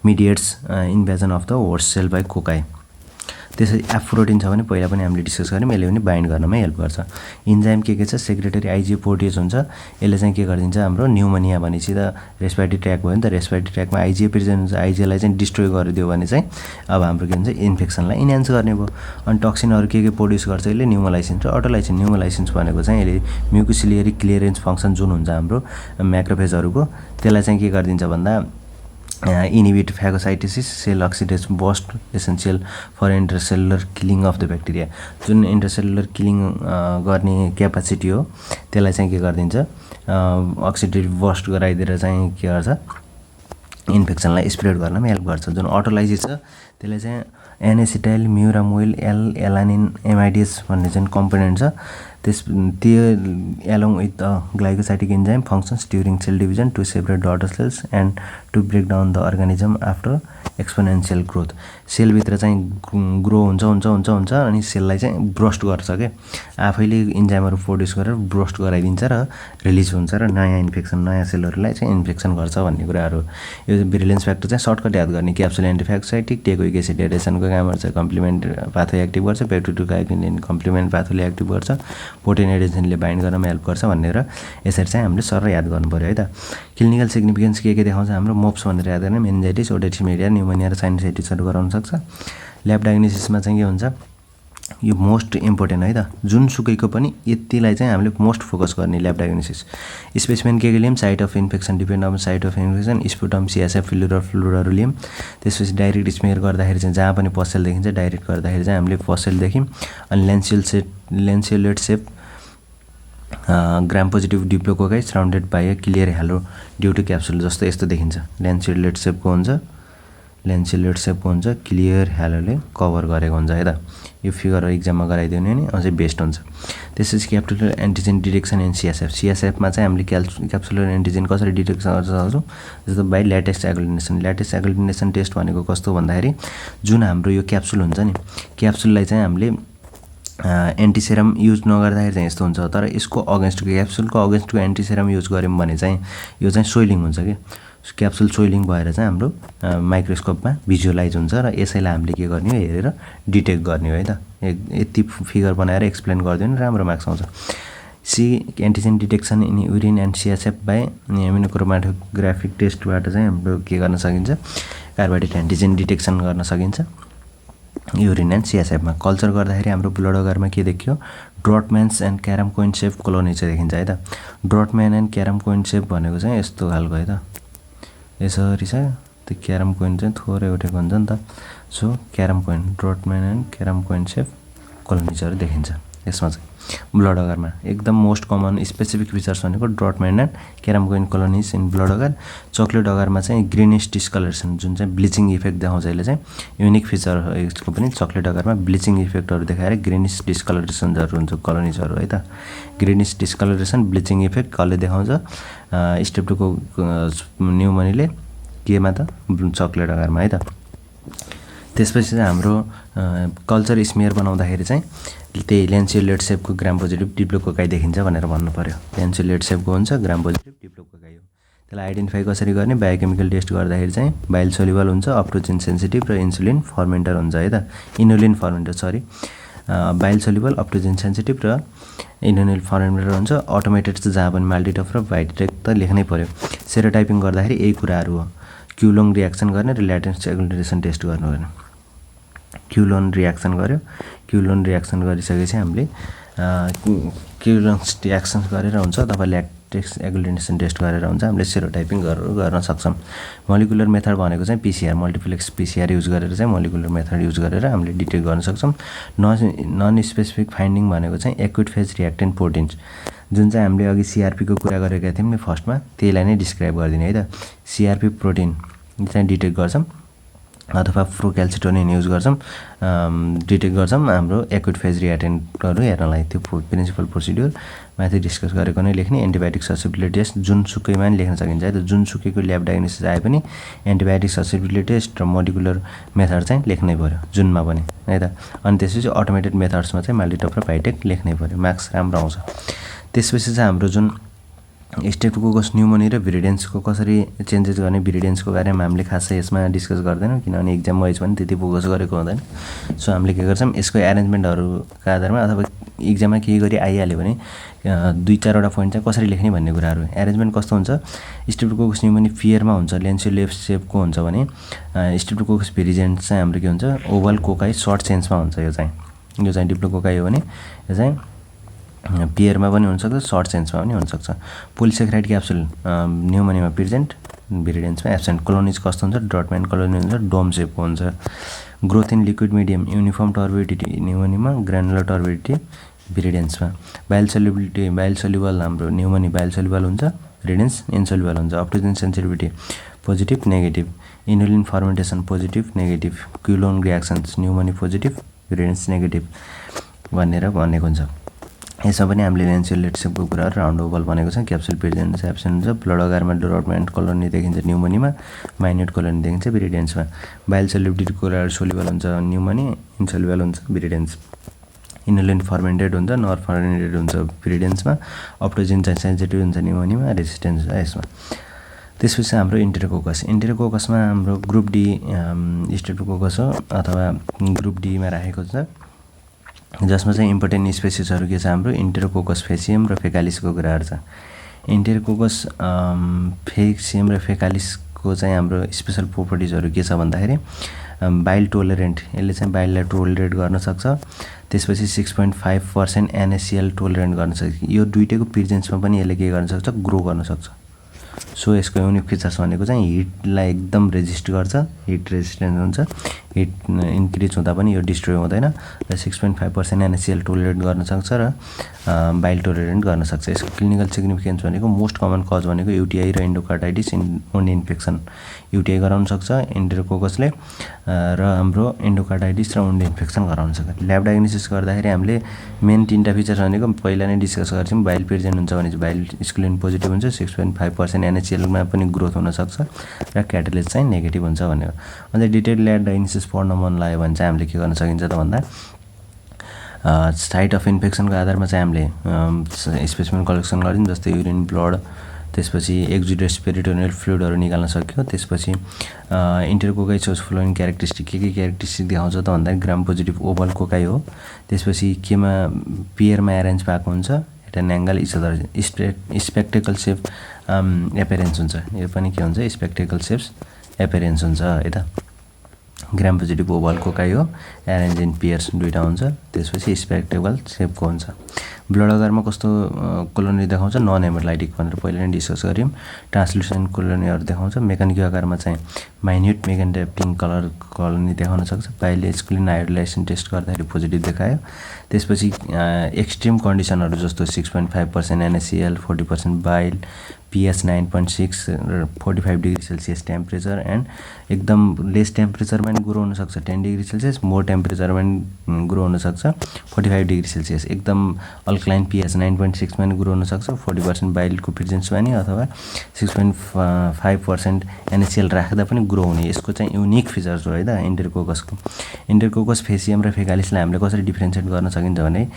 mediates invasion of the host cell by cocci. त्यसरी एफ प्रोटिन छ भने पहिला पनि हामीले डिस्कस गऱ्यौँ, यसले पनि बाइन्ड गर्नमा हेल्प गर्छ। इन्जाइम के छ सेक्रेटरी आइजी प्रोटिएज हुन्छ, यसले चाहिँ के गरिदिन्छ हाम्रो न्युमोनिया भनेपछि त रेस्पिरेटरी ट्र्याक भयो नि त। रेस्पिरेटरी ट्र्याकमा आइजी प्रेजेन्ट हुन्छ, आइजीलाई चाहिँ डिस्ट्रोय गरिदियो भने चाहिँ अब हाम्रो के भन्छ इन्फेक्सनलाई इन्हान्स गर्ने भयो। अनि टक्सिनहरू के प्रोड्युस गर्छ यसले न्युमोलाइसिन्स र अटोलाइसिन। न्युमोलाइसिन्स भनेको चाहिँ यसले म्युकोसिलियरी क्लियरेन्स फङ्सन जुन हुन्छ हाम्रो म्याक्रोफेजहरूको त्यसलाई चाहिँ के गरिदिन्छ भन्दा inhibit phagocytosis, cell oxidation burst essential for intercellular killing of the bacteria. जुन इन्टरसेलुलर किलिङ गर्ने क्यापासिटी हो त्यसलाई चाहिँ के गरिदिन्छ अक्सिडेटिभ बस्ट गराइदिएर चाहिँ के गर्छ इन्फेक्सनलाई स्प्रेड गर्नमा हेल्प गर्छ। जुन अटोलाइसिस छ त्यसले चाहिँ एनएसिटाइल म्युरामोइल एलानिन एमाइडेज भन्ने जुन कम्पोनेन्ट छ त्यो along with glycosidic enzyme functions during cell division to separate daughter cells and to break down the organism after exponential growth. सेलभित्र चाहिँ ग्रो हुन्छ अनि सेललाई चाहिँ ब्रस्ट गर्छ क्या, आफैले इन्जाइमहरू प्रोड्युस गरेर ब्रस्ट गराइदिन्छ र रिलिज हुन्छ र नयाँ इन्फेक्सन नयाँ सेलहरूलाई चाहिँ इन्फेक्सन गर्छ भन्ने कुराहरू। यो भिरुलेन्स फ्याक्टर चाहिँ सर्टकट याद गर्ने क्याप्सुल एन्टिफागोसाइटिक, टेगोइक एसिड एडेसनको काम गर्छ, कम्प्लिमेन्ट पाथवे एक्टिभ गर्छ, पेप्टिडोग्लाइकन कम्प्लिमेन्ट पाथवेले एक्टिभ गर्छ, प्रोटिन एडेसनले बाइन्ड गर्नमा हेल्प गर्छ भनेर यसरी चाहिँ हामीले सर याद गर्नु पऱ्यो है त। क्लिनिकल सिग्निफिकेन्स के देखाउँछ हाम्रो मोप्स भनेर याद गर्ने मेनिन्जाइटिस, ओडेटिमेडिया, न्युमोनिया र साइनोसाइटिसहरू गराउन सक्छ। ल्याब डायग्नोसिसमा चाहिँ के हुन्छ यो मोस्ट इम्पोर्टेन्ट है त। जुनसुकैको पनि यतिलाई चाहिँ हामीले मोस्ट फोकस गर्ने ल्याब डायग्नोसिस। स्पेसिमेन के लियौँ site of infection depend on site of infection, sputum CSF pleural फ्लुडहरू लियौँ। त्यसपछि डाइरेक्ट स्मेयर गर्दाखेरि चाहिँ जहाँ पनि पसेल देखिन्छ डाइरेक्ट गर्दाखेरि चाहिँ हामीले पसेल देख्यौँ। अनि lanceolate shape gram positive diplococci surrounded by a clear halo due to capsule जस्तो यस्तो देखिन्छ। ल्यान्सियोलेट सेपको हुन्छ क्लियर हेलोले कभर गरेको हुन्छ है त। यो फिगर इक्जाममा गराइदियो भने अझै बेस्ट हुन्छ। त्यसपछि क्याप्सुलर एन्टिजेन डिटेक्सन इन सिएसएफ। सिएसएफमा चाहिँ हामीले क्याप्सुलर एन्टिजेन कसरी डिटेक्ट गर्न सक्छौँ जस्तो बाई ल्याटेक्स एग्लुटिनेसन। ल्याटेक्स एग्लुटिनेसन टेस्ट भनेको कस्तो भन्दाखेरि जुन हाम्रो यो क्याप्सुल हुन्छ नि, क्याप्सुललाई चाहिँ हामीले एन्टिसेरम युज नगर्दाखेरि चाहिँ यस्तो हुन्छ, तर यसको अगेन्स्टको क्याप्सुलको अगेन्स्टको एन्टिसेरम युज गऱ्यौँ भने चाहिँ यो चाहिँ सोइलिङ हुन्छ कि क्याप्सुल सोइलिङ भएर चाहिँ हाम्रो माइक्रोस्कोपमा भिजुअलाइज हुन्छ र यसैलाई हामीले के गर्ने हो हेरेर डिटेक्ट गर्ने हो है त। यति फिगर बनाएर एक्सप्लेन गरिदियो भने राम्रो मार्क्स आउँछ। C antigen detection in urine and CSF by immunochromatographic टेस्टबाट चाहिँ हाम्रो के गर्न सकिन्छ कार्बोहाइड्रेट एन्टिजेन डिटेक्सन गर्न सकिन्छ युरिन एन्ड सिएसएफमा। कल्चर गर्दाखेरि हाम्रो ब्लड अगरमा के देखियो draughtsmans and carrom coin shape colony चाहिँ देखिन्छ है त। Draughtsman and carrom coin shape भनेको चाहिँ यस्तो खालको है त, यसरी छ। त्यो क्यारम कोइन चाहिँ थोरै उठेको हुन्छ नि त। So carrom coin draughtsman and carrom coin shape कोलोनिजहरू देखिन्छ यसमा चाहिँ। ब्लड अगरमा एकदम मोस्ट कमन स्पेसिफिक फिचर्स भनेको ड्रट मेन्डेन केरामोगोइन कोलोनिज इन ब्लड अगर। चक्लेट अगरमा चाहिँ ग्रिनिश डिस्कलरेसन जुन चाहिँ ब्लिचिङ इफेक्ट देखाउँछ, यसले चाहिँ युनिक फिचर हो यसको पनि। चक्लेट अगरमा ब्लिचिङ इफेक्टहरू देखाएर ग्रिनिश डिस्कलरेसनहरू हुन्छ कलोनिजहरू है त। ग्रिनिश डिस्कलरेसन ब्लिचिङ इफेक्ट कसले देखाउँछ? स्ट्रेप्टोकोकस न्युमोनीले केमा त? चक्लेट अगरमा है त। त्यसपछि चाहिँ हाम्रो कल्चर स्मियर बनाउँदाखेरि चाहिँ त्यही ल्यान्सियोलेट सेपको ग्राम पोजिटिभ डिप्लोकोकाई देखिन्छ भनेर भन्नु पर्यो। ल्यान्सियोलेट सेपको हुन्छ, ग्राम पोजिटिभ डिप्लोकोकाई हो। त्यसलाई आइडेन्टिफाई कसरी गर्ने? बायोकेमिकल टेस्ट गर्दाखेरि चाहिँ बाइल सोल्युबल हुन्छ, अप्टोजिन सेन्सिटिभ र इन्सुलिन फर्मेन्टर हुन्छ है त। Inulin fermenter sorry, bile soluble, optochin sensitive र इनुलिन फर्मेन्टर हुन्छ। अटोमेटेड चाहिँ जहाँ पनि माल्टिटफ र भाइटेक त लेख्नै पर्यो। सेरोटाइपिङ गर्दाखेरि यही कुराहरू हो। क्युलोङ रियाक्सन गर्ने र ल्याटेन्स एग्लुटिनेसन टेस्ट गर्नु गर्ने। क्युलोन रियाक्सन गर्यो, क्युलोन रियाक्सन गरिसकेपछि हामीले क्युलोन रियाक्सन गरेर हुन्छ अथवा ल्याटेक्स एग्लुटिनेसन टेस्ट गरेर हुन्छ हामीले सेरोटाइपिङ गर्न सक्छौँ। मोलिकुलर मेथड भनेको चाहिँ पिसिआर, मल्टिप्लेक्स पिसिआर युज गरेर चाहिँ मोलिकुलर मेथड युज गरेर हामीले डिटेक्ट गर्न सक्छौँ। नन स्पेसिफिक फाइन्डिङ भनेको चाहिँ एक्युट फेज रियाक्टेन्ट प्रोटिन्स जुन चाहिँ हामीले अघि सिआरपीको कुरा गरेका थियौँ नि फर्स्टमा, त्यहीलाई नै डिस्क्राइब गरिदिने है त। सिआरपी प्रोटिन चाहिँ डिटेक्ट गर्छौँ अथवा प्रोक्याल्सिटोनिन युज गर्छौँ, डिटेक्ट गर्छौँ हाम्रो एक्युट फेज रियाक्टेन्टहरू हेर्नलाई। त्यो प्रिन्सिपल प्रोसिड्युर माथि डिस्कस गरेको नै लेख्ने। एन्टिबायोटिक ससेप्टिबिलिटी टेस्ट जुनसुकैमा नि लेख्न सकिन्छ है त। जुनसुकैको ल्याब डायग्नोसिस आए पनि एन्टिबायोटिक ससेप्टिबिलिटी टेस्ट र मोलिकुलर मेथड चाहिँ लेख्नै पर्यो जुनमा पनि है त। अनि त्यसपछि अटोमेटेड मेथड्समा चाहिँ माल्टिटफ र भाइटेक लेख्नै पर्यो, मार्क्स राम्रो आउँछ। त्यसपछि चाहिँ हाम्रो जुन स्ट्रेप्टोकोकस न्युमोनी र भिरिडेन्सको कसरी चेन्जेस गर्ने, भिरिडेन्सको बारेमा हामीले खासै यसमा डिस्कस गर्दैनौँ किनभने इक्जाम वाइज पनि त्यति फोकस गरेको हुँदैन। सो हामीले के गर्छौँ, यसको एरेन्जमेन्टहरूका आधारमा अथवा इक्जाममा केही गरी आइहाल्यो भने 2-4वटा पोइन्ट चाहिँ कसरी लेख्ने भन्ने कुराहरू। एरेन्जमेन्ट कस्तो हुन्छ? स्ट्रेप्टोकोकस न्युमोनी फियरमा हुन्छ, ल्यान्सियोलेट सेपको हुन्छ भने स्ट्रेप्टोकोकस भिरिडेन्स चाहिँ हाम्रो के हुन्छ? ओभल कोकाई सर्ट चेन्जमा हुन्छ। यो चाहिँ डिप्लोकोकाई हो भने यो चाहिँ पियरमा पनि हुनसक्छ, सर्ट चेन्जमा पनि हुनसक्छ। पोलिसेक्राइड क्याप्सुल न्युमोनीमा प्रेजेन्ट, भिरिडेन्समा एब्सेन्ट। कोलोनिज कस्तो हुन्छ? ड्रटम्यान कोलोनी हुन्छ, डोम सेपको हुन्छ। Growth in liquid medium uniform turbidity न्युमोनीमा, ग्रानुलर टर्बिडिटी भिरिडेन्समा। बाइल सोल्युबल हाम्रो न्युमोनी बाइल सोल्युबल हुन्छ, भिरिडेन्स इन्सोल्युबल हुन्छ। Optochin sensitivity positive negative, inulin fermentation positive negative, quellung reactions pneumoniae positive viridans negative भनेर भनेको हुन्छ। यसमा पनि हामीले ल्यान्सियोलेट सेपको कुराहरू राउन्ड ओभल भनेको छ। क्याप्सुल प्रेजेन्ट एब्सेन्ट हुन्छ। ब्लड अगारमा ड्रटम्यान कोलोनी देखिन्छ न्युमोनीमा, माइन्युट कोलोनी देखिन्छ भिरिडेन्समा। बाइल सोल्युबिलिटी कुराहरू सोल्युबल हुन्छ न्युमोनी, इन्सोल्युबल हुन्छ भिरिडेन्स। इनुलिन फर्मेन्टेड हुन्छ, नर फर्मेन्टेड हुन्छ भिरिडेन्समा। अप्टोजिन चाहिँ सेन्सिटिभ हुन्छ न्युमोनीमा, रेसिस्टेन्स हुन्छ यसमा। त्यसपछि हाम्रो इन्टेरोकोकसमा हाम्रो ग्रुप डी स्ट्रेप्टोकोकस हो अथवा ग्रुप डीमा राखेको छ, जसमा चाहिँ इम्पोर्टेन्ट स्पेसिसहरू के छ? हाम्रो इन्टेरोकोकस फेसियम र फेकालिसको कुराहरू छ। इन्टेरोकोकस फेसियम र फेकालिसको चाहिँ हाम्रो स्पेसल प्रोपर्टिजहरू के छ भन्दाखेरि बाइल टोलरेन्ट, यसले चाहिँ बाइललाई टोलरेट गर्न सक्छ। त्यसपछि 6.5% NaCl टोलरेन्ट गर्न सक्छ। यो दुइटैको प्रेजेन्समा पनि यसले के गर्न सक्छ? ग्रो गर्न सक्छ। सो यसको युनिक फिचर्स भनेको चाहिँ हिटलाई एकदम रेजिस्ट गर्छ, हिट रेजिस्टेन्ट हुन्छ, हिट इन्क्रिज हुँदा पनि यो डिस्ट्रोय हुँदैन र 6.5% NaCl टोलरेट गर्न सक्छ र बाइल टोलरेन्ट गर्न सक्छ। यसको क्लिनिकल सिग्निफिकेन्स भनेको मोस्ट कमन कज भनेको युटिआई र एन्डोकार्डाइटिस वुन्ड इन्फेक्सन। युटिआई गराउन सक्छ इन्टेरोकोकसले र हाम्रो एन्डोकार्डाइटिस र वुन्ड इन्फेक्सन गराउन सक्छ। ल्याब डायग्नोसिस गर्दाखेरि हामीले मेन 3टा फिचर्स भनेको पहिला नै डिस्कस गर्छौँ। बाइल प्रेजेन्ट हुन्छ भने चाहिँ बाइल स्कुलिन पोजिटिभ हुन्छ, 6.5% NaClमा पनि ग्रोथ हुनसक्छ र क्याटालिस्ट चाहिँ नेगेटिभ हुन्छ भनेको। अन्त डिटेल ल्याब डायग्नोसिस पढ्न मन लाग्यो भने चाहिँ हामीले के गर्न सकिन्छ त भन्दा साइट अफ इन्फेक्सनको आधारमा चाहिँ हामीले स्पेसिमेन कलेक्सन गर्छौँ, जस्तै युरिन, ब्लड, त्यसपछि एक्जुडेस पेरिटोनियल फ्लुइडहरू निकाल्न सक्यो। त्यसपछि इन्टेरोकोकाई सोर्स फ्लोइङ क्यारेक्टरिस्टिक के क्यारेक्टरिस्टिक देखाउँछ त भन्दा ग्राम पोजिटिभ ओभल कोकाई हो। त्यसपछि केमा पियरमा एरेन्ज भएको हुन्छ, at an angle each other, spectacle shape appearance हुन्छ। यो पनि के हुन्छ? स्पेक्टेकल सेप्स एपेरेन्स हुन्छ है त। ग्राम पोजिटिभ ओभल कोकाई हो, एरेन्ज इन पियर्स दुईवटा हुन्छ। त्यसपछि स्पेक्टेकल सेपको हुन्छ। ब्लड अगरमा कस्तो कोलोनी देखाउँछ नन हेमोलाइटिक भनेर पहिले नै डिस्कस गऱ्यौँ। ट्रान्सल्युसेन्ट कोलोनीहरू देखाउँछ। मेकानिक आकारमा चाहिँ माइन्युट मेगान्डेप्टिङ कलर कोलोनी देखाउन सक्छ। बाइले स्कुलिन आयोडलाइजेसन टेस्ट गर्दाखेरि पोजिटिभ देखायो। त्यसपछि एक्सट्रिम कन्डिसनहरू जस्तो 6.5% NaCl, 40% बाइल, pH 9.6 र 45 डिग्री सेल्सियस टेम्परेचर एन्ड एकदम लेस टेम्परेचरमा पनि ग्रो हुनसक्छ 10 डिग्री सेल्सियस, मोर टेम्परेचरमा पनि ग्रो हुनसक्छ 45 डिग्री सेल्सियस, एकदम अल्कलाइन pH 9.6 मा पनि ग्रो हुनसक्छ 40% बाइलको प्रेजेन्समा नि अथवा 6.5% NaCl राख्दा पनि ग्रो हुने। यसको चाहिँ युनिक फिचर्स हो है त एन्टेरोकोकसको। एन्टेरोकोकस फेसियम र फेकालिसलाई हामीले कसरी डिफ्रेन्सिएट गर्न सकिन्छ भने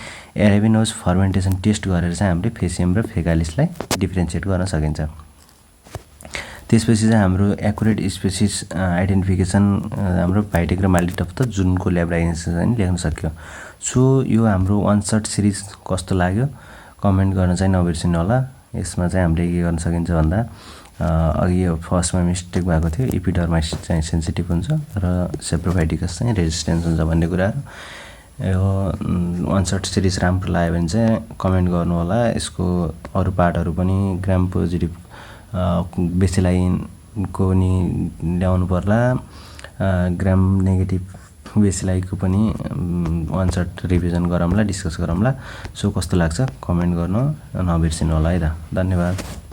एराबिनोज फर्मेन्टेसन टेस्ट गरेर चाहिँ हामीले फेसियम र फेकालिसलाई डिफ्रेन्सिएट गर्न सकिन्छ। त्यसपछि चाहिँ हाम्रो एक्युरेट स्पेसिस आइडेन्टिफिकेसन हाम्रो भाइटेक र माल्टिटफ त जुनको ल्याब डायग्नोसिस पनि लेख्न सक्यो। सो यो हाम्रो 1 सर्ट सिरिज कस्तो लाग्यो कमेन्ट गर्न चाहिँ नबिर्सिनु होला। यसमा चाहिँ हामीले के गर्न सकिन्छ भन्दा अघि यो फर्स्टमा मिस्टेक भएको थियो, एपिडर्माइटिस चाहिँ सेन्सिटिभ हुन्छ र सेप्रोफाइटिकस चाहिँ रेजिस्टेन्स हुन्छ भन्ने कुराहरू। यो 1 सर्ट सिरिज राम्रो लाग्यो भने चाहिँ कमेन्ट गर्नु होला। यसको अरू पार्टहरू पनि ग्राम पोजिटिभ बेसिलाइनको नि ल्याउनु पर्ला, ग्राम नेगेटिभ बेसिलाइको पनि 1 सर्ट रिभिजन गरौँला, डिस्कस गरौँला। सो कस्तो लाग्छ कमेन्ट गर्नु नबिर्सिनु होला है त। धन्यवाद।